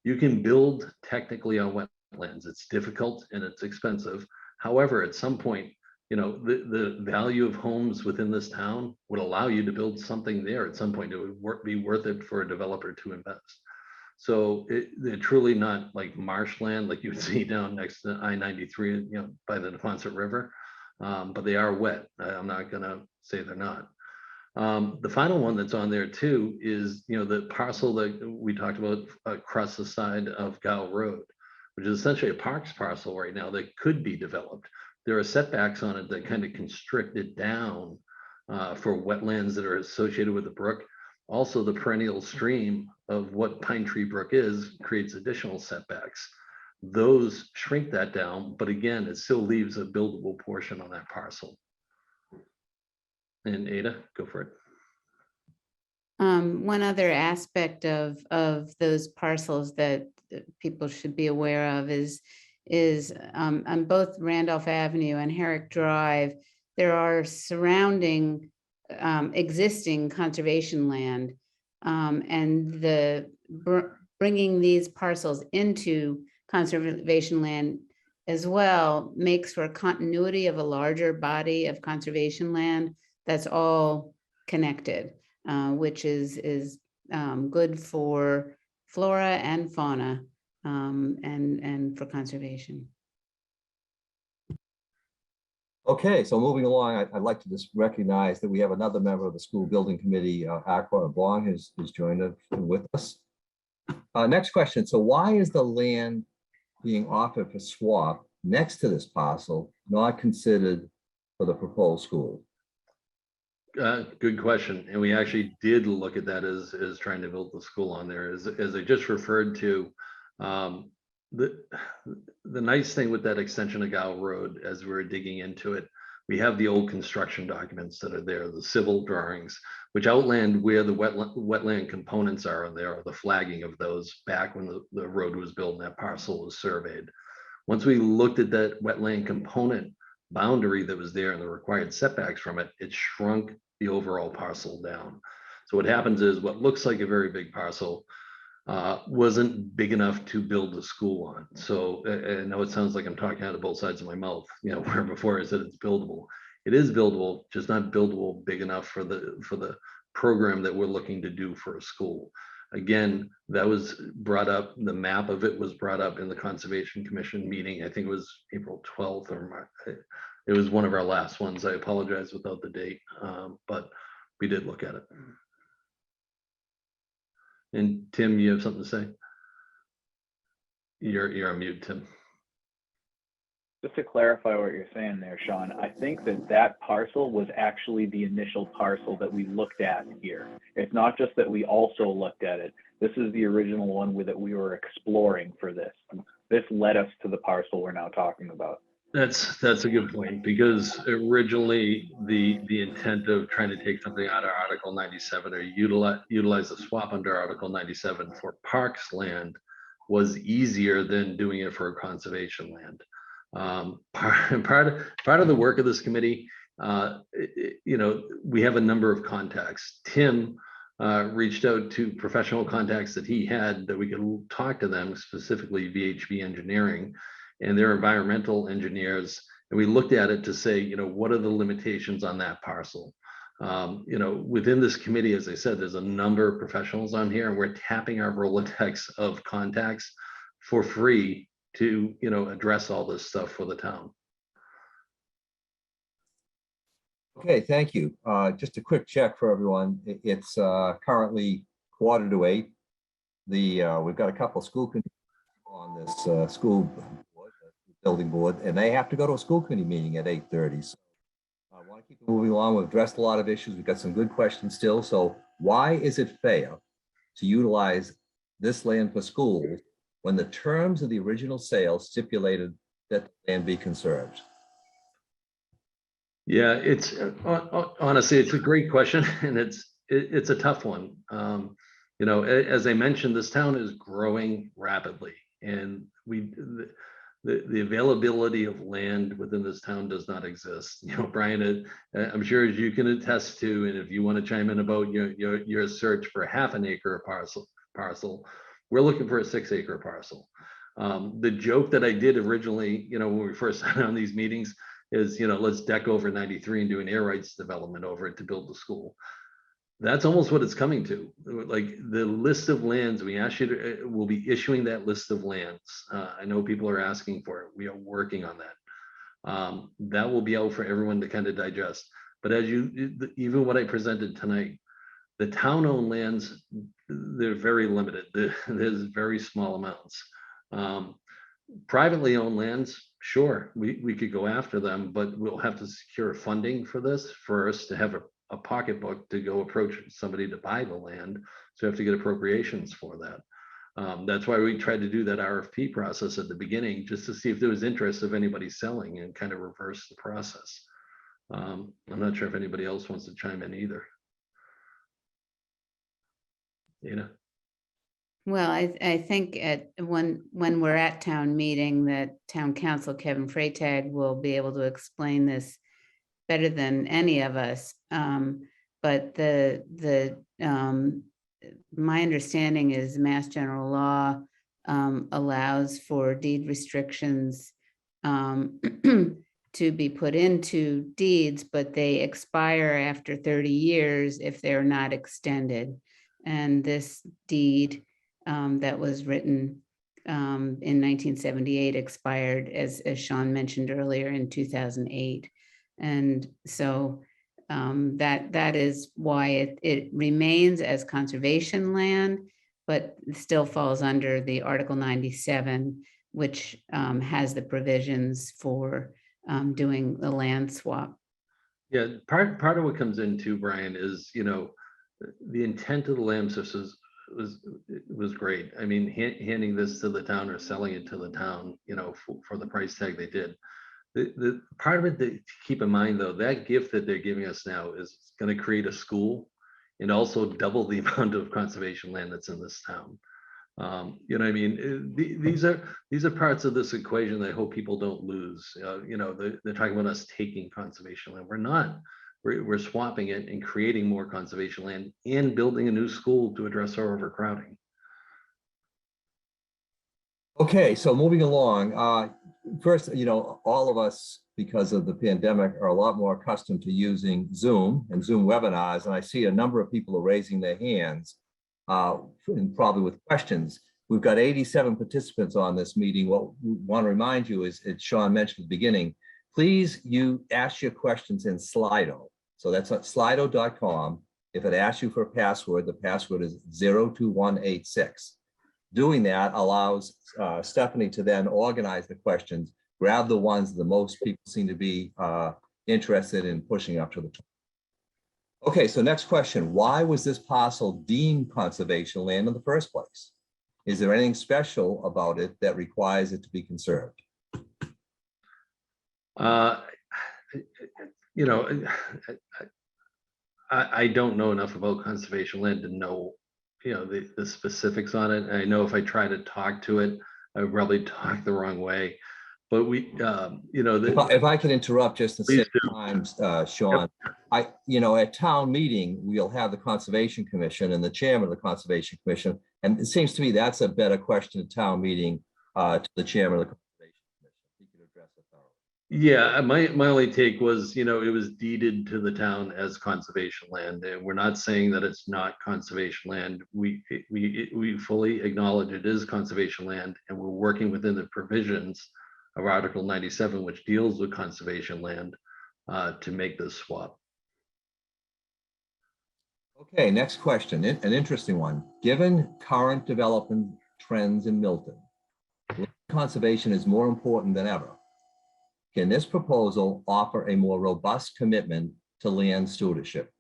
You can build technically on wetlands. It's difficult and it's expensive. However, at some point, the value of homes within this town would allow you to build something there. At some point, it would be worth it for a developer to invest. So they're truly not like marshland like you would see down next to I-93, by the Neponset River, but they are wet. I'm not gonna say they're not. The final one that's on there too is, the parcel that we talked about across the side of Guile Road, which is essentially a parks parcel right now that could be developed. There are setbacks on it that kind of constrict it down for wetlands that are associated with the brook. Also, the perennial stream of what Pine Tree Brook is creates additional setbacks. Those shrink that down, but again, it still leaves a buildable portion on that parcel. And Ada, go for it. One other aspect of those parcels that people should be aware of is on both Randolph Avenue and Herrick Drive, there are surrounding existing conservation land, and bringing these parcels into conservation land as well makes for continuity of a larger body of conservation land that's all connected, which is good for flora and fauna, and for conservation. Okay, so moving along, I'd like to just recognize that we have another member of the school building committee, Aqua Blanc, who's joined us with us. Next question. So why is the land being offered for swap next to this parcel not considered for the proposed school? Good question. And we actually did look at that as trying to build the school on there. As I just referred to, the nice thing with that extension of Guile Road, as we were digging into it, we have the old construction documents that are there, the civil drawings, which outline where the wetland components are, and there are the flagging of those back when the road was built and that parcel was surveyed. Once we looked at that wetland component boundary that was there and the required setbacks from it, it shrunk the overall parcel down. So what happens is what looks like a very big parcel wasn't big enough to build a school on. So I know it sounds like I'm talking out of both sides of my mouth, where before I said it's buildable. It is buildable, just not buildable big enough for the program that we're looking to do for a school. Again, that was brought up, the map of it was brought up in the Conservation Commission meeting. I think it was April 12th or March. It was one of our last ones. I apologize without the date, but we did look at it. And Tim, you have something to say? You're on mute, Tim. Just to clarify what you're saying there, Sean, I think that parcel was actually the initial parcel that we looked at here. It's not just that we also looked at it. This is the original one that we were exploring for this. This led us to the parcel we're now talking about. That's a good point, because originally the intent of trying to take something out of Article 97 or utilize a swap under Article 97 for parks land was easier than doing it for a conservation land. Part of the work of this committee, we have a number of contacts. Tim reached out to professional contacts that he had that we could talk to them, specifically VHB Engineering and their environmental engineers. And we looked at it to say, what are the limitations on that parcel? Within this committee, as I said, there's a number of professionals on here, and we're tapping our Rolodex of contacts for free to, address all this stuff for the town. Okay, thank you. Just a quick check for everyone. It's currently 7:45. We've got a couple of school committees on this school board, building board, and they have to go to a school committee meeting at 8:30. So I want to keep moving along. We've addressed a lot of issues. We've got some good questions still. So why is it fair to utilize this land for schools when the terms of the original sale stipulated that the land be conserved? Yeah, it's honestly, it's a great question, and it's a tough one. As I mentioned, this town is growing rapidly, and the availability of land within this town does not exist. Brian, I'm sure as you can attest to, and if you want to chime in about your search for half an acre parcel, we're looking for a 6-acre parcel. The joke that I did originally, when we first started on these meetings, is, let's deck over 93 and do an air rights development over it to build the school. That's almost what it's coming to. Like the list of lands, we actually will be issuing that list of lands. I know people are asking for it. We are working on that. That will be out for everyone to kind of digest. But as even what I presented tonight, the town-owned lands, they're very limited. There's very small amounts. Privately owned lands, sure, we could go after them, but we'll have to secure funding for this first to have a pocketbook to go approach somebody to buy the land. So we have to get appropriations for that. That's why we tried to do that RFP process at the beginning, just to see if there was interest of anybody selling and kind of reverse the process. I'm not sure if anybody else wants to chime in either. Well, I think when we're at town meeting, that town council Kevin Freytag will be able to explain this better than any of us. But my understanding is Mass General Law allows for deed restrictions to be put into deeds, but they expire after 30 years if they're not extended. And this deed that was written in 1978 expired, as Sean mentioned earlier, in 2008. And so that is why it remains as conservation land, but still falls under the Article 97, which has the provisions for doing the land swap. Yeah, part of what comes into, Brian, is, the intent of the land systems was great. I mean, handing this to the town or selling it to the town, for the price tag they did. The part of it to keep in mind, though, that gift that they're giving us now is going to create a school and also double the amount of conservation land that's in this town. You know what I mean? These are parts of this equation that I hope people don't lose. They're talking about us taking conservation land. We're we're swapping it and creating more conservation land and building a new school to address our overcrowding. Okay, so moving along, first, all of us, because of the pandemic, are a lot more accustomed to using Zoom and Zoom webinars, and I see a number of people are raising their hands, and probably with questions. We've got 87 participants on this meeting. What we want to remind you is, as Sean mentioned at the beginning, please ask your questions in Slido. So that's at slido.com. If it asks you for a password, the password is 02186. Doing that allows Stephanie to then organize the questions, grab the ones the most people seem to be interested in pushing up to the top. Okay, so next question. Why was this parcel deemed conservation land in the first place? Is there anything special about it that requires it to be conserved? I don't know enough about conservation land to know, the specifics on it. And I know if I try to talk to it, I would probably talk the wrong way. But If I can interrupt just to Please save time, Sean, at town meeting, we'll have the Conservation Commission and the chairman of the Conservation Commission. And it seems to me that's a better question at town meeting to the chairman of the Conservation Commission. He could address it thoroughly. Yeah, my only take was, it was deeded to the town as conservation land, and we're not saying that it's not conservation land. We fully acknowledge it is conservation land, and we're working within the provisions of Article 97, which deals with conservation land, to make this swap. Okay, next question, an interesting one. Given current development trends in Milton, conservation is more important than ever. Can this proposal offer a more robust commitment to land stewardship?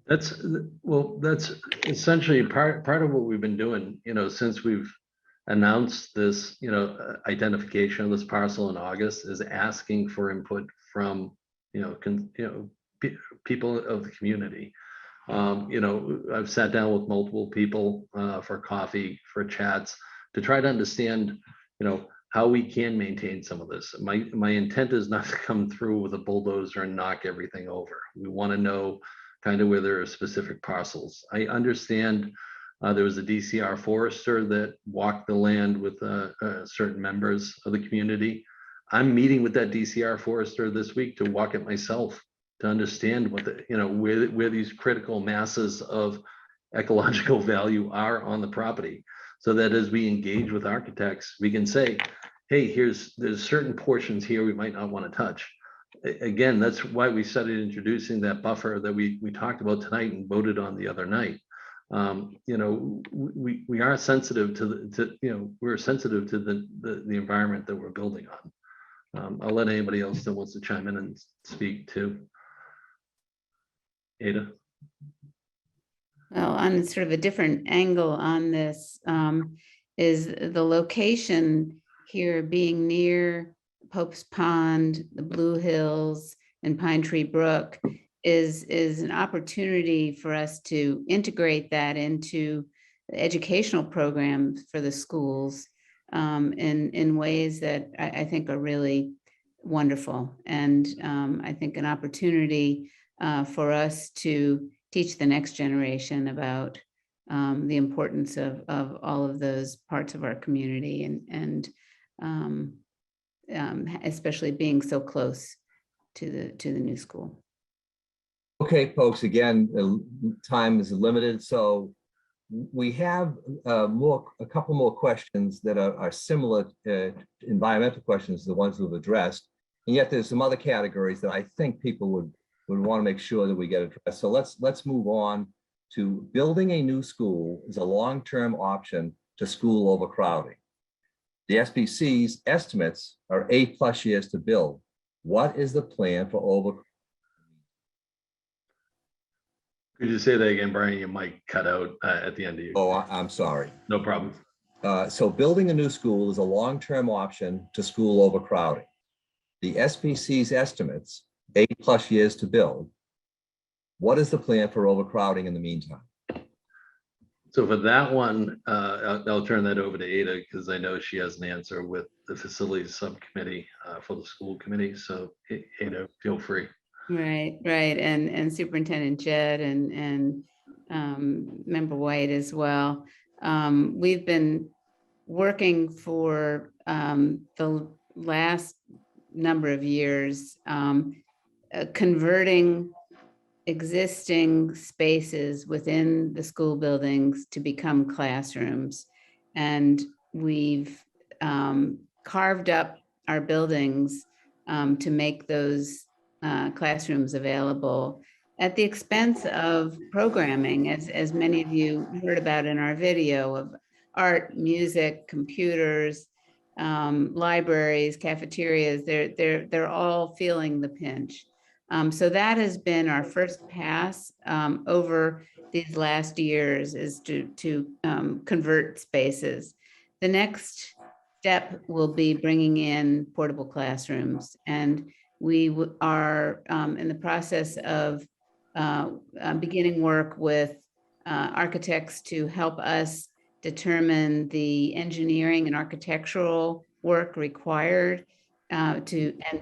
That's essentially part of what we've been doing, since we've announced this, identification of this parcel in August, is asking for input from, people of the community. I've sat down with multiple people for coffee, for chats, to try to understand, how we can maintain some of this. My intent is not to come through with a bulldozer and knock everything over. We want to know kind of where there are specific parcels. I understand there was a DCR forester that walked the land with certain members of the community. I'm meeting with that DCR forester this week to walk it myself, to understand what where these critical masses of ecological value are on the property, so that as we engage with architects, we can say, hey, there's certain portions here we might not want to touch. Again, that's why we started introducing that buffer that we talked about tonight and voted on the other night. We are sensitive we're sensitive to the environment that we're building on. I'll let anybody else that wants to chime in and speak too. Ada? Well, on sort of a different angle on this, is the location here being near Pope's Pond, the Blue Hills, and Pine Tree Brook is an opportunity for us to integrate that into the educational programs for the schools in ways that I think are really wonderful. And I think an opportunity for us to teach the next generation about the importance of all of those parts of our community, and especially being so close to the new school. Okay, folks, again, time is limited, so we have a couple more questions that are similar environmental questions to the ones we've addressed, and yet there's some other categories that I think people would want to make sure that we get addressed. So let's move on to building a new school is a long-term option to school overcrowding. The SBC's estimates are 8+ years to build. What is the plan for overcrowding? Could you say that again, Brian? You might cut out at the end of you. Oh, I'm sorry. No problem. So building a new school is a long-term option to school overcrowding. The SBC's estimates 8+ years to build. What is the plan for overcrowding in the meantime? So for that one, I'll turn that over to Ada because I know she has an answer with the facilities subcommittee for the school committee. So Ada, feel free. Right, right, and Superintendent Jed and Member White as well. We've been working for the last number of years, converting existing spaces within the school buildings to become classrooms. And we've carved up our buildings to make those classrooms available at the expense of programming, as many of you heard about in our video, of art, music, computers, libraries, cafeterias. They're all feeling the pinch. So that has been our first pass over these last years, is to convert spaces. The next step will be bringing in portable classrooms, and we are in the process of beginning work with architects to help us determine the engineering and architectural work required and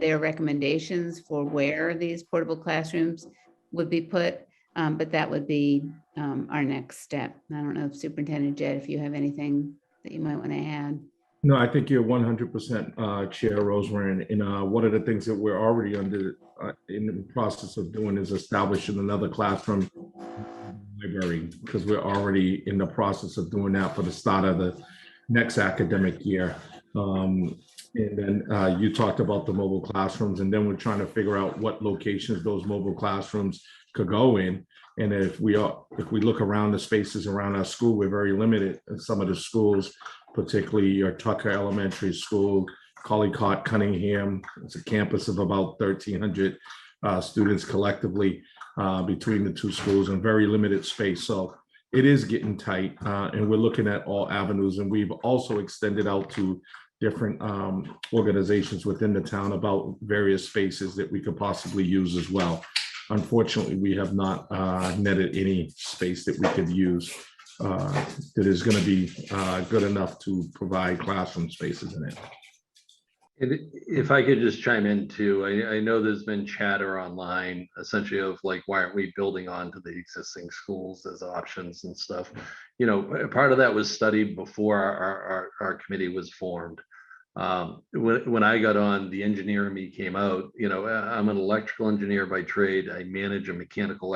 their recommendations for where these portable classrooms would be put. But that would be our next step. I don't know if Superintendent Jed, if you have anything that you might want to add. No, I think you're 100% Chair Roserann. And one of the things that we're already in the process of doing is establishing another classroom library, because we're already in the process of doing that for the start of the next academic year. And then you talked about the mobile classrooms, and then we're trying to figure out what locations those mobile classrooms could go in. And if we look around the spaces around our school, we're very limited in some of the schools, particularly your Tucker Elementary School, Collycott, Cunningham. It's a campus of about 1,300 students collectively between the two schools, and very limited space. So it is getting tight, and we're looking at all avenues. And we've also extended out to different organizations within the town about various spaces that we could possibly use as well. Unfortunately, we have not netted any space that we could use that is going to be good enough to provide classroom spaces in it. And if I could just chime in too, I know there's been chatter online essentially of like, why aren't we building onto the existing schools as options and stuff? You know, part of that was studied before our committee was formed. When I got on, the engineer in me came out. You know, I'm an electrical engineer by trade. I manage a mechanical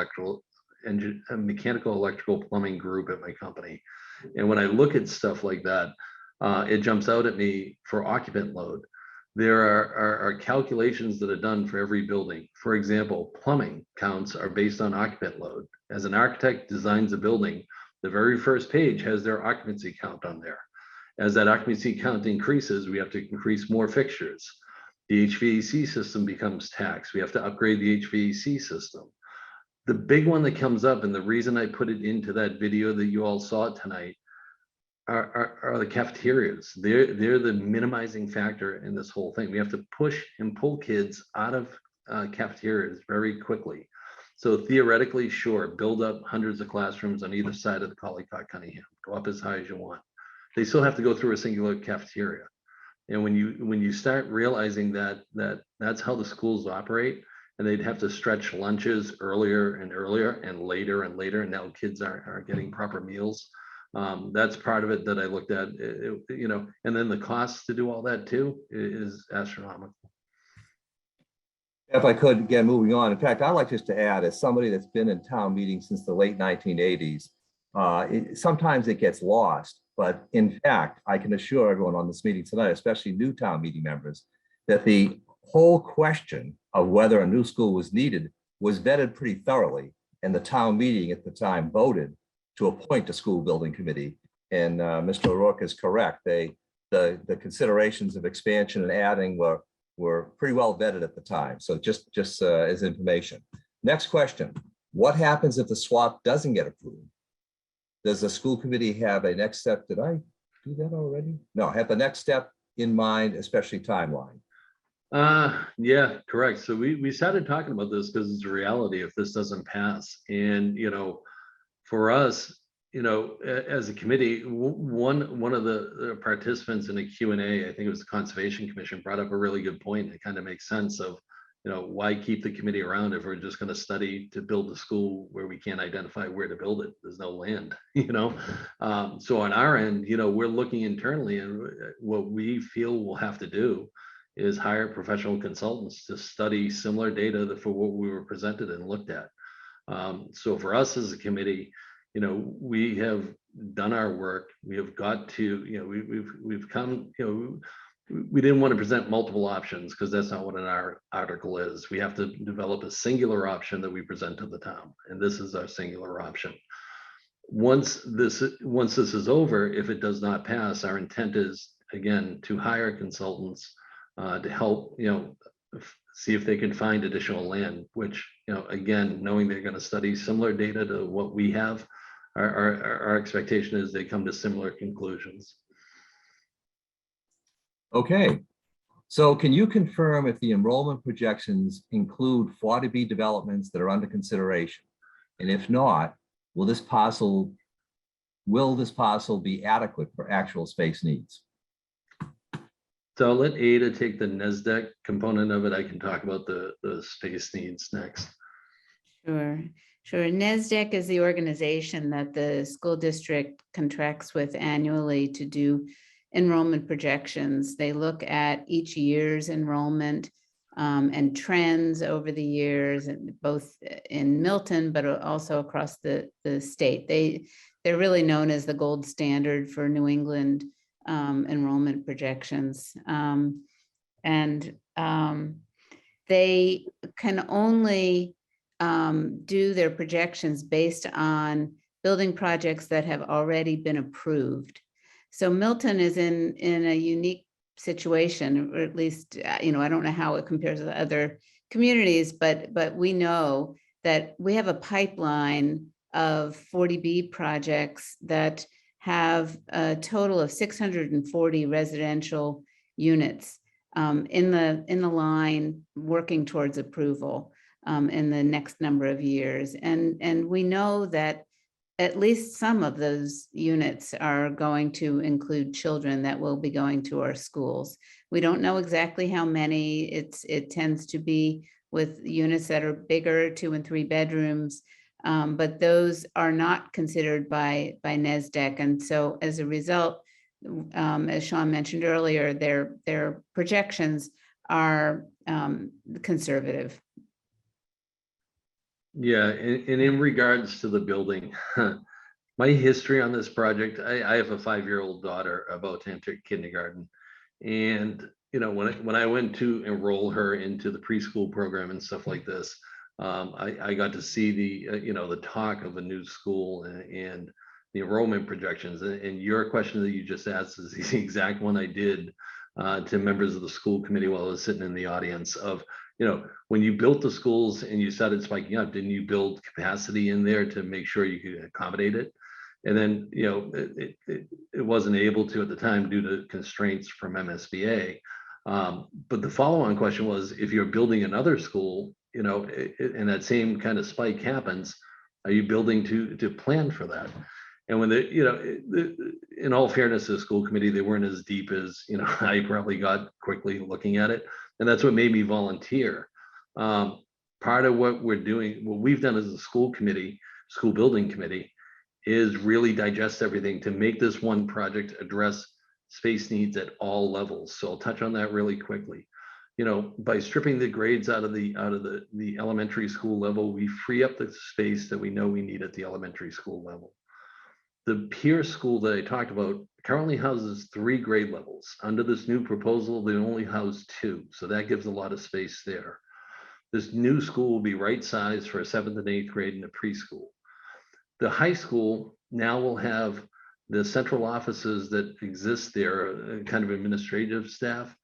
electrical plumbing group at my company. And when I look at stuff like that, it jumps out at me for occupant load. There are calculations that are done for every building. For example, plumbing counts are based on occupant load. As an architect designs a building, the very first page has their occupancy count on there. As that occupancy count increases, we have to increase more fixtures. The HVAC system becomes taxed. We have to upgrade the HVAC system. The big one that comes up, and the reason I put it into that video that you all saw tonight, are the cafeterias. They're the minimizing factor in this whole thing. We have to push and pull kids out of cafeterias very quickly. So theoretically, sure, build up hundreds of classrooms on either side of the Collycott Cunningham. Go up as high as you want. They still have to go through a singular cafeteria. And when you start realizing that's how the schools operate, and they'd have to stretch lunches earlier and earlier and later, and now kids aren't getting proper meals. That's part of it that I looked at, you know, and then the cost to do all that too is astronomical. If I could, again, moving on. In fact, I'd like just to add, as somebody that's been in town meetings since the late 1980s, sometimes it gets lost. But in fact, I can assure everyone on this meeting tonight, especially new town meeting members, that the whole question of whether a new school was needed was vetted pretty thoroughly. And the town meeting at the time voted to appoint a school building committee. And Mr. O'Rourke is correct. The considerations of expansion and adding were pretty well vetted at the time. So just as information. Next question. What happens if the swap doesn't get approved? Does the school committee have a next step? Did I do that already? No, have the next step in mind, especially timeline. Yeah, correct. So we started talking about this because it's a reality if this doesn't pass. And, you know, for us, as a committee, one of the participants in a Q&A, I think it was the Conservation Commission, brought up a really good point. It kind of makes sense of, why keep the committee around if we're just going to study to build a school where we can't identify where to build it? There's no land, So on our end, we're looking internally, and what we feel we'll have to do is hire professional consultants to study similar data for what we were presented and looked at. So for us as a committee, we have done our work. We have got to, we've come, we didn't want to present multiple options because that's not what an article is. We have to develop a singular option that we present to the town, and this is our singular option. Once this is over, if it does not pass, our intent is again to hire consultants to help, see if they can find additional land, which, again, knowing they're going to study similar data to what we have, our expectation is they come to similar conclusions. Okay, so can you confirm if the enrollment projections include 40B developments that are under consideration? And if not, will this parcel be adequate for actual space needs? So I'll let Ada take the NESDEC component of it. I can talk about the space needs next. Sure. NESDEC is the organization that the school district contracts with annually to do enrollment projections. They look at each year's enrollment and trends over the years, and both in Milton, but also across the state. They're really known as the gold standard for New England enrollment projections. They can only do their projections based on building projects that have already been approved. So Milton is in a unique situation, or at least, I don't know how it compares to other communities, but we know that we have a pipeline of 40B projects that have a total of 640 residential units in the line working towards approval in the next number of years. And we know that at least some of those units are going to include children that will be going to our schools. We don't know exactly how many. It tends to be with units that are bigger, 2 and 3 bedrooms, but those are not considered by NESDEC. And so as a result, as Sean mentioned earlier, their projections are conservative. Yeah, and in regards to the building, my history on this project, I have a 5-year-old daughter about to enter kindergarten. And, when I went to enroll her into the preschool program and stuff like this, I got to see the talk of a new school and the enrollment projections. And your question that you just asked is the exact one I did to members of the school committee while I was sitting in the audience of, when you built the schools and you started spiking up, didn't you build capacity in there to make sure you could accommodate it? And then, it wasn't able to at the time due to constraints from MSBA. But the follow-on question was, if you're building another school, and that same kind of spike happens, are you building to plan for that? And when in all fairness to the school committee, they weren't as deep as, I probably got quickly looking at it. And that's what made me volunteer. Part of what we've done as a school building committee, is really digest everything to make this one project address space needs at all levels. So I'll touch on that really quickly. By stripping the grades out of the elementary school level, we free up the space that we know we need at the elementary school level. The Pierce School that I talked about currently houses 3 grade levels. Under this new proposal, they only house 2. So that gives a lot of space there. This new school will be right sized for a 7th and 8th grade in a preschool. The high school now will have the central offices that exist there, kind of administrative staff,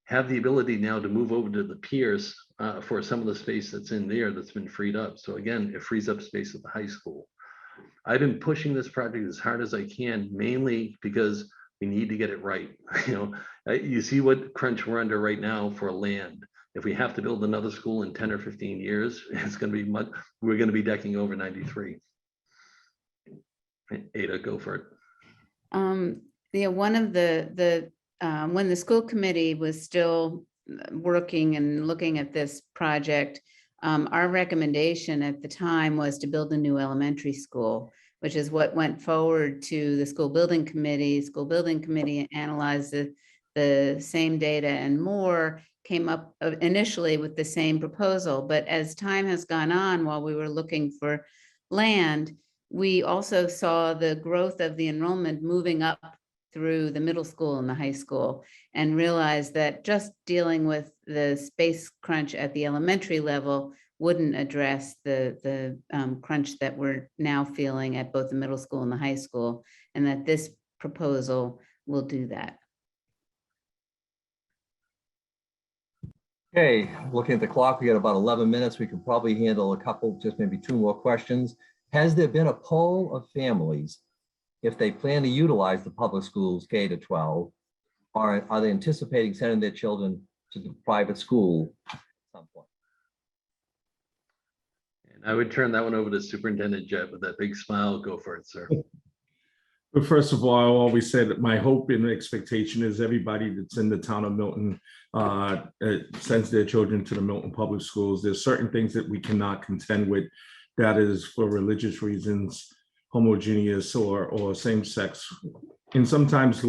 have the ability now to move over to the Pierce for some of the space that's in there that's been freed up. So again, it frees up space at the high school. I've been pushing this project as hard as I can, mainly because we need to get it right. You see what crunch we're under right now for land. If we have to build another school in 10 or 15 years, we're going to be decking over 93. Ada, go for it. Yeah, one of the when the school committee was still working and looking at this project, our recommendation at the time was to build a new elementary school, which is what went forward to the school building committee. School building committee analyzed the same data and more, came up initially with the same proposal. But as time has gone on, while we were looking for land, we also saw the growth of the enrollment moving up through the middle school and the high school, and realized that just dealing with the space crunch at the elementary level wouldn't address the crunch that we're now feeling at both the middle school and the high school, and that this proposal will do that. Okay, looking at the clock, we got about 11 minutes. We could probably handle a couple, just maybe 2 more questions. Has there been a poll of families if they plan to utilize the public schools K to 12, or are they anticipating sending their children to the private school at some point? And I would turn that one over to Superintendent Jett with that big smile. Go for it, sir. But first of all, I always say that my hope and expectation is everybody that's in the town of Milton sends their children to the Milton Public Schools. There's certain things that we cannot contend with. That is for religious reasons, homogeneous or same-sex, and sometimes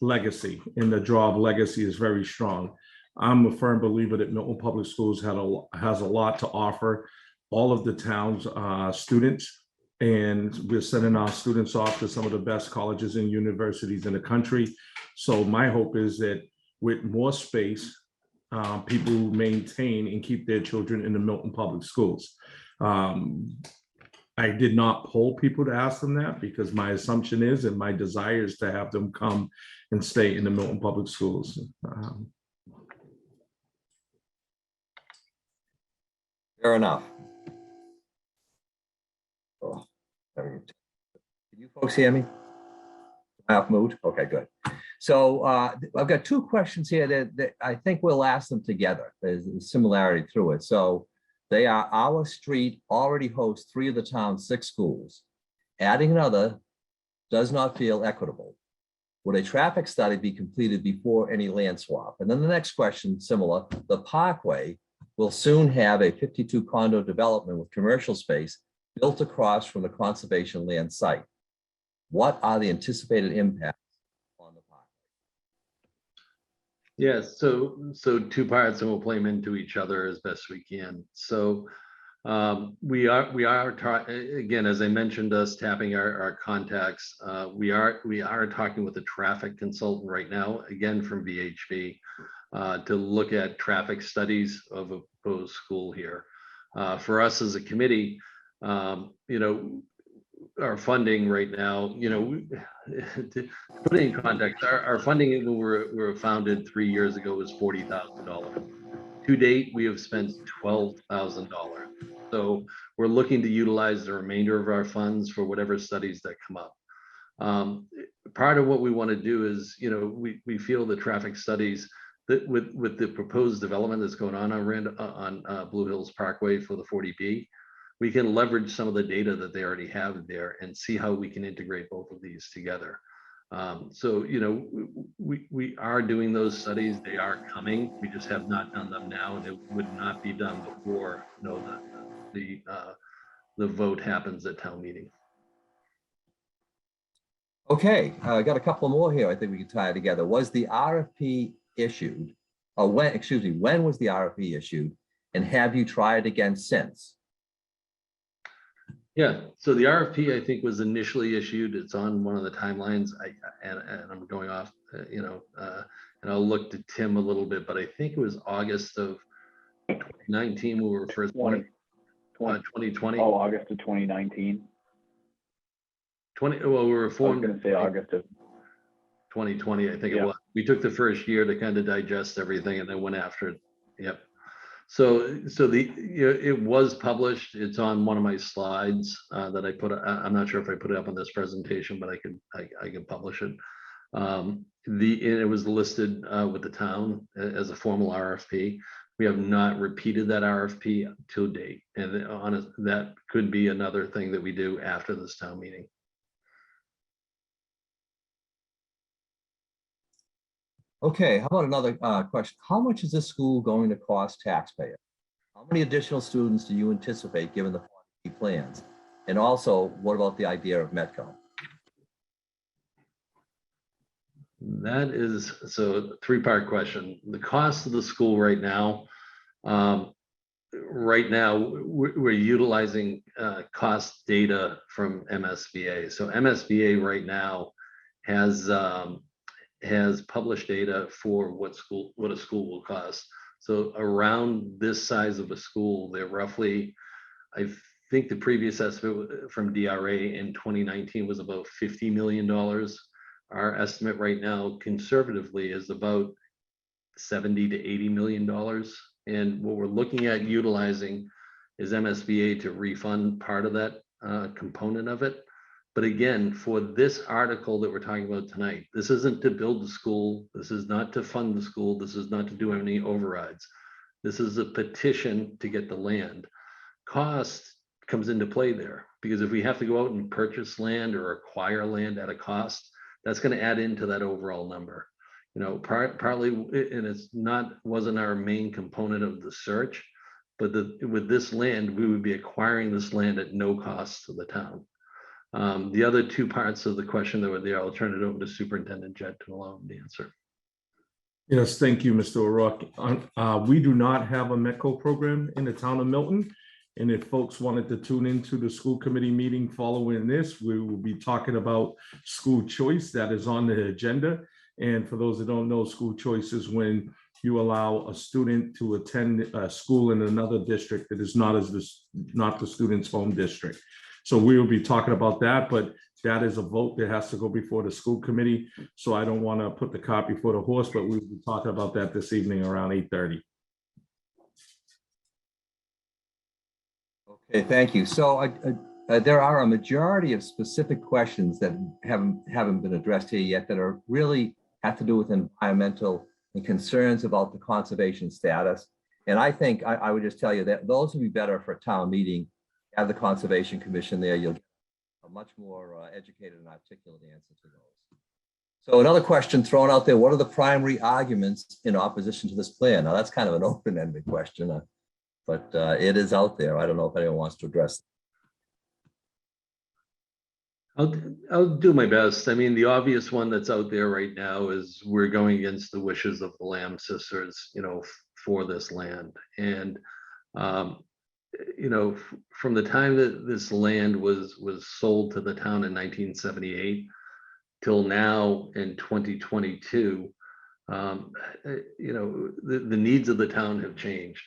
legacy. And the draw of legacy is very strong. I'm a firm believer that Milton Public Schools has a lot to offer all of the town's students. And we're sending our students off to some of the best colleges and universities in the country. So my hope is that with more space, people maintain and keep their children in the Milton Public Schools. I did not poll people to ask them that, because my assumption is, and my desire is, to have them come and stay in the Milton Public Schools. Fair enough. Oh, there we go. Can you folks hear me? Half mood? Okay, good. So I've got 2 questions here that I think we'll ask them together. There's a similarity through it. So they are, our street already hosts 3 of the town's 6 schools. Adding another does not feel equitable. Would a traffic study be completed before any land swap? And then the next question, similar, the Parkway will soon have a 52 condo development with commercial space built across from the conservation land site. What are the anticipated impacts on the park? Yes, so 2 parts, and we'll play them into each other as best we can. So we are again, as I mentioned, us tapping our contacts. We are talking with a traffic consultant right now, again from VHB, to look at traffic studies of a proposed school here. For us as a committee, you know, our funding right now, you know, to put it in context, our funding when we were founded 3 years ago was $40,000. To date, we have spent $12,000. So we're looking to utilize the remainder of our funds for whatever studies that come up. Part of what we want to do is, you know, we feel the traffic studies that with the proposed development that's going on Blue Hills Parkway for the 40B, we can leverage some of the data that they already have there and see how we can integrate both of these together. So, you know, we are doing those studies. They are coming. We just have not done them now, and it would not be done before, you know, the vote happens at town meeting. Okay, I got a couple more here. I think we can tie it together. Was the RFP issued, or when, excuse me, when was the RFP issued? And have you tried again since? Yeah, so the RFP, I think, was initially issued. It's on one of the timelines. And I'm going off, you know, and I'll look to Tim a little bit, but I think it was August of 2019 we were first 2020. Oh, August of 2019. Well, we were formed. I was going to say August of 2020, I think it was. We took the first year to kind of digest everything and then went after it. Yep. So the, you know, it was published. It's on one of my slides that I put. I'm not sure if I put it up on this presentation, but I can publish it. And it was listed with the town as a formal RFP. We have not repeated that RFP to date, and that could be another thing that we do after this town meeting. Okay, how about another question? How much is this school going to cost taxpayers? How many additional students do you anticipate given the plans? And also, what about the idea of Metco? That is, so three-part question. The cost of the school right now, we're utilizing cost data from MSBA. So MSBA right now has published data for what a school will cost. So around this size of a school, they're roughly, I think the previous estimate from DRA in 2019 was about $50 million. Our estimate right now conservatively is about $70 to $80 million. And what we're looking at utilizing is MSBA to refund part of that component of it. But again, for this article that we're talking about tonight, this isn't to build the school. This is not to fund the school. This is not to do any overrides. This is a petition to get the land. Cost comes into play there, because if we have to go out and purchase land or acquire land at a cost, that's going to add into that overall number. You know, partly, and wasn't our main component of the search, but with this land, we would be acquiring this land at no cost to the town. The other two parts of the question that were there, I'll turn it over to Superintendent Jett to allow him to answer. Yes, thank you, Mr. O'Rourke. We do not have a METCO program in the town of Milton. And if folks wanted to tune into the school committee meeting following this, we will be talking about school choice that is on the agenda. And for those that don't know, school choice is when you allow a student to attend a school in another district that is not the student's home district. So we will be talking about that, but that is a vote that has to go before the school committee. So I don't want to put the cart before the horse, but we'll be talking about that this evening around 8:30. Okay, thank you. So there are a majority of specific questions that haven't been addressed here yet that are really have to do with environmental and concerns about the conservation status. And I think I would just tell you that those would be better for a town meeting. Have the Conservation Commission there. You'll get a much more educated and articulate answer to those. So another question thrown out there: what are the primary arguments in opposition to this plan? Now that's kind of an open-ended question. But it is out there. I don't know if anyone wants to address it. I'll do my best. I mean, the obvious one that's out there right now is we're going against the wishes of the Lamb sisters, you know, for this land. And, you know, from the time that this land was sold to the town in 1978 till now in 2022, you know, the needs of the town have changed.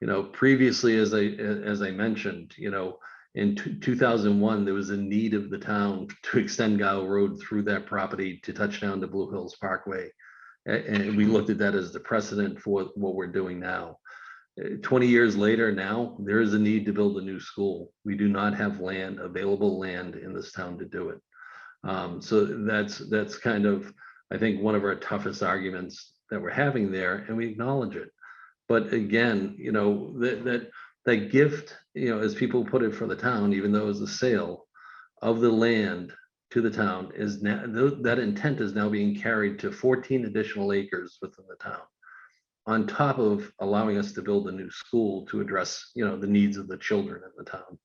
You know, previously, as I mentioned, you know, in 2001, there was a need of the town to extend Gow Road through that property to touch down to Blue Hills Parkway. And we looked at that as the precedent for what we're doing now. 20 years later now, there is a need to build a new school. We do not have available land in this town to do it. So that's kind of, I think, one of our toughest arguments that we're having there, and we acknowledge it. But again, you know, that gift, you know, as people put it for the town, even though it's a sale of the land to the town, is now that intent is now being carried to 14 additional acres within the town, on top of allowing us to build a new school to address, you know, the needs of the children in the town.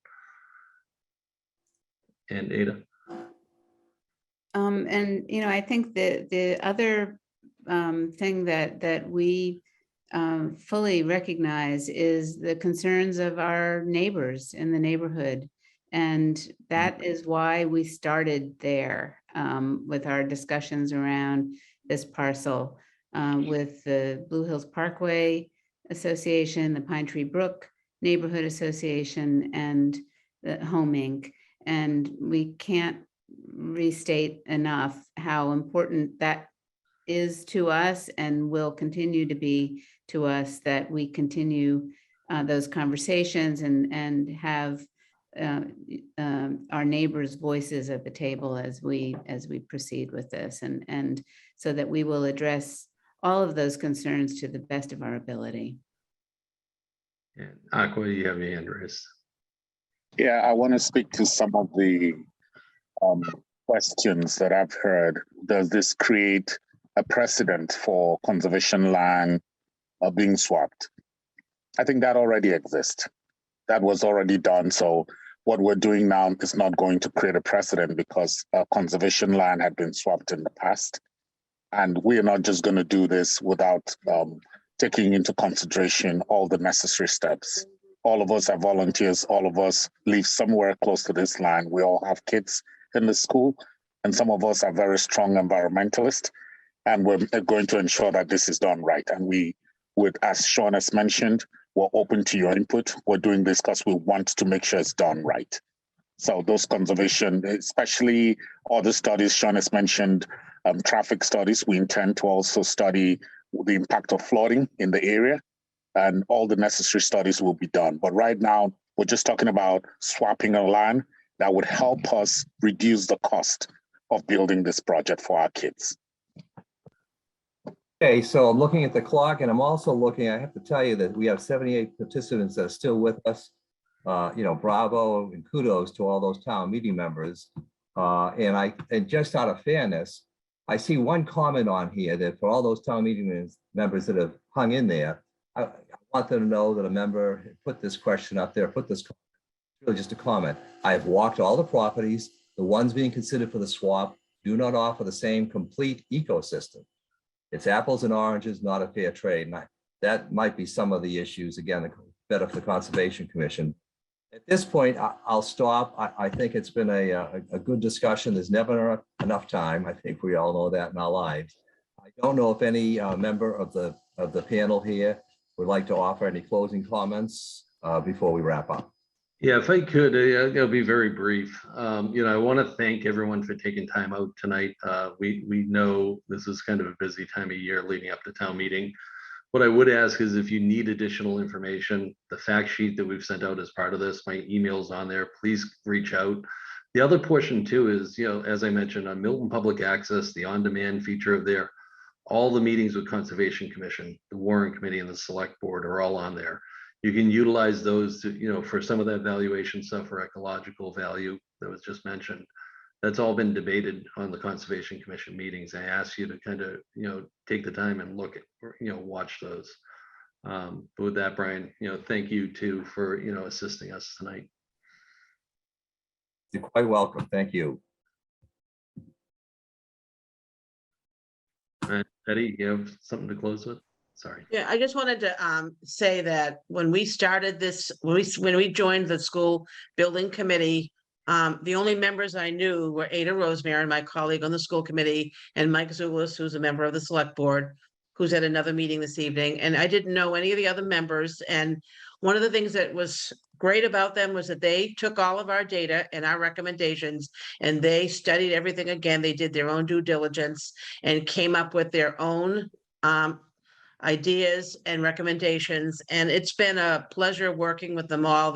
And Ada. And you know, I think the other thing that we fully recognize is the concerns of our neighbors in the neighborhood. And that is why we started there with our discussions around this parcel with the Blue Hills Parkway Association, the Pine Tree Brook Neighborhood Association, and the Home Inc. And we can't restate enough how important that is to us and will continue to be to us, that we continue those conversations and have our neighbors' voices at the table as we proceed with this, and so that we will address all of those concerns to the best of our ability. And Aqua, you have your hand raised. Yeah, I want to speak to some of the questions that I've heard. Does this create a precedent for conservation land being swapped. I think that already exists. That was already done. So what we're doing now is not going to create a precedent because conservation land had been swapped in the past. And we are not just going to do this without taking into consideration all the necessary steps. All of us are volunteers. All of us live somewhere close to this land. We all have kids in the school, and some of us are very strong environmentalists. And we're going to ensure that this is done right. And we would, as Sean has mentioned, we're open to your input. We're doing this because we want to make sure it's done right. So those conservation, especially all the studies Sean has mentioned, traffic studies, we intend to also study the impact of flooding in the area, and all the necessary studies will be done. But right now, we're just talking about swapping a land that would help us reduce the cost of building this project for our kids. Okay, so I'm looking at the clock, and I'm also looking, I have to tell you that we have 78 participants that are still with us. Bravo and kudos to all those town meeting members. And just out of fairness, I see one comment on here that for all those town meeting members that have hung in there, I want them to know that a member put this question up there, really just a comment. I have walked all the properties. The ones being considered for the swap do not offer the same complete ecosystem. It's apples and oranges, not a fair trade. And that might be some of the issues, again, better for the Conservation Commission. At this point, I'll stop. I think it's been a good discussion. There's never enough time. I think we all know that in our lives. I don't know if any member of the panel here would like to offer any closing comments before we wrap up. Yeah, if I could, I'll be very brief. I want to thank everyone for taking time out tonight. We know this is kind of a busy time of year leading up to town meeting. What I would ask is if you need additional information, the fact sheet that we've sent out as part of this, my email's on there, please reach out. The other portion too is, as I mentioned on Milton Public Access, the on-demand feature of there, all the meetings with Conservation Commission, the Warrant Committee and the Select Board are all on there. You can utilize those to, for some of that valuation stuff or ecological value that was just mentioned. That's all been debated on the Conservation Commission meetings. I ask you to kind of, take the time and look at, watch those. But with that, Brian, thank you too for, assisting us tonight. You're quite welcome. Thank you. Betty, you have something to close with? Sorry. Yeah, I just wanted to say that when we started this, when we joined the school building committee, the only members I knew were Ada Rosemary, my colleague on the school committee, and Mike Zulis, who's a member of the select board, who's at another meeting this evening. And I didn't know any of the other members. And one of the things that was great about them was that they took all of our data and our recommendations and they studied everything again. They did their own due diligence and came up with their own ideas and recommendations. And it's been a pleasure working with them all.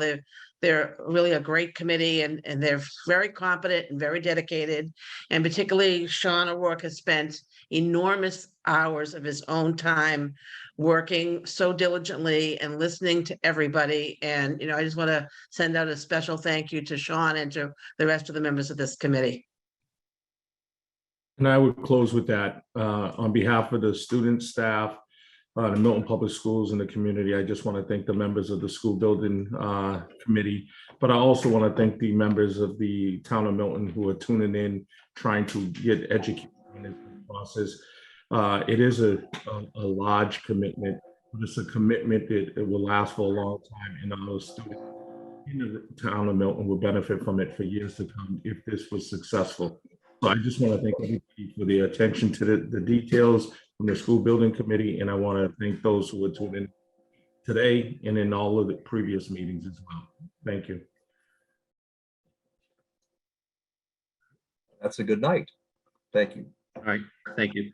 They're really a great committee and they're very competent and very dedicated. And particularly Sean O'Rourke has spent enormous hours of his own time working so diligently and listening to everybody. And, I just want to send out a special thank you to Sean and to the rest of the members of this committee. And I would close with that. On behalf of the student staff, the Milton Public Schools and the community, I just want to thank the members of the school building committee, but I also want to thank the members of the town of Milton who are tuning in, trying to get educated in this process. It is a large commitment, but it's a commitment that it will last for a long time, and our students in the town of Milton will benefit from it for years to come if this was successful. So I just want to thank everybody for the attention to the details from the school building committee, and I want to thank those who were tuned in today and in all of the previous meetings as well. Thank you. That's a good night. Thank you. All right. Thank you.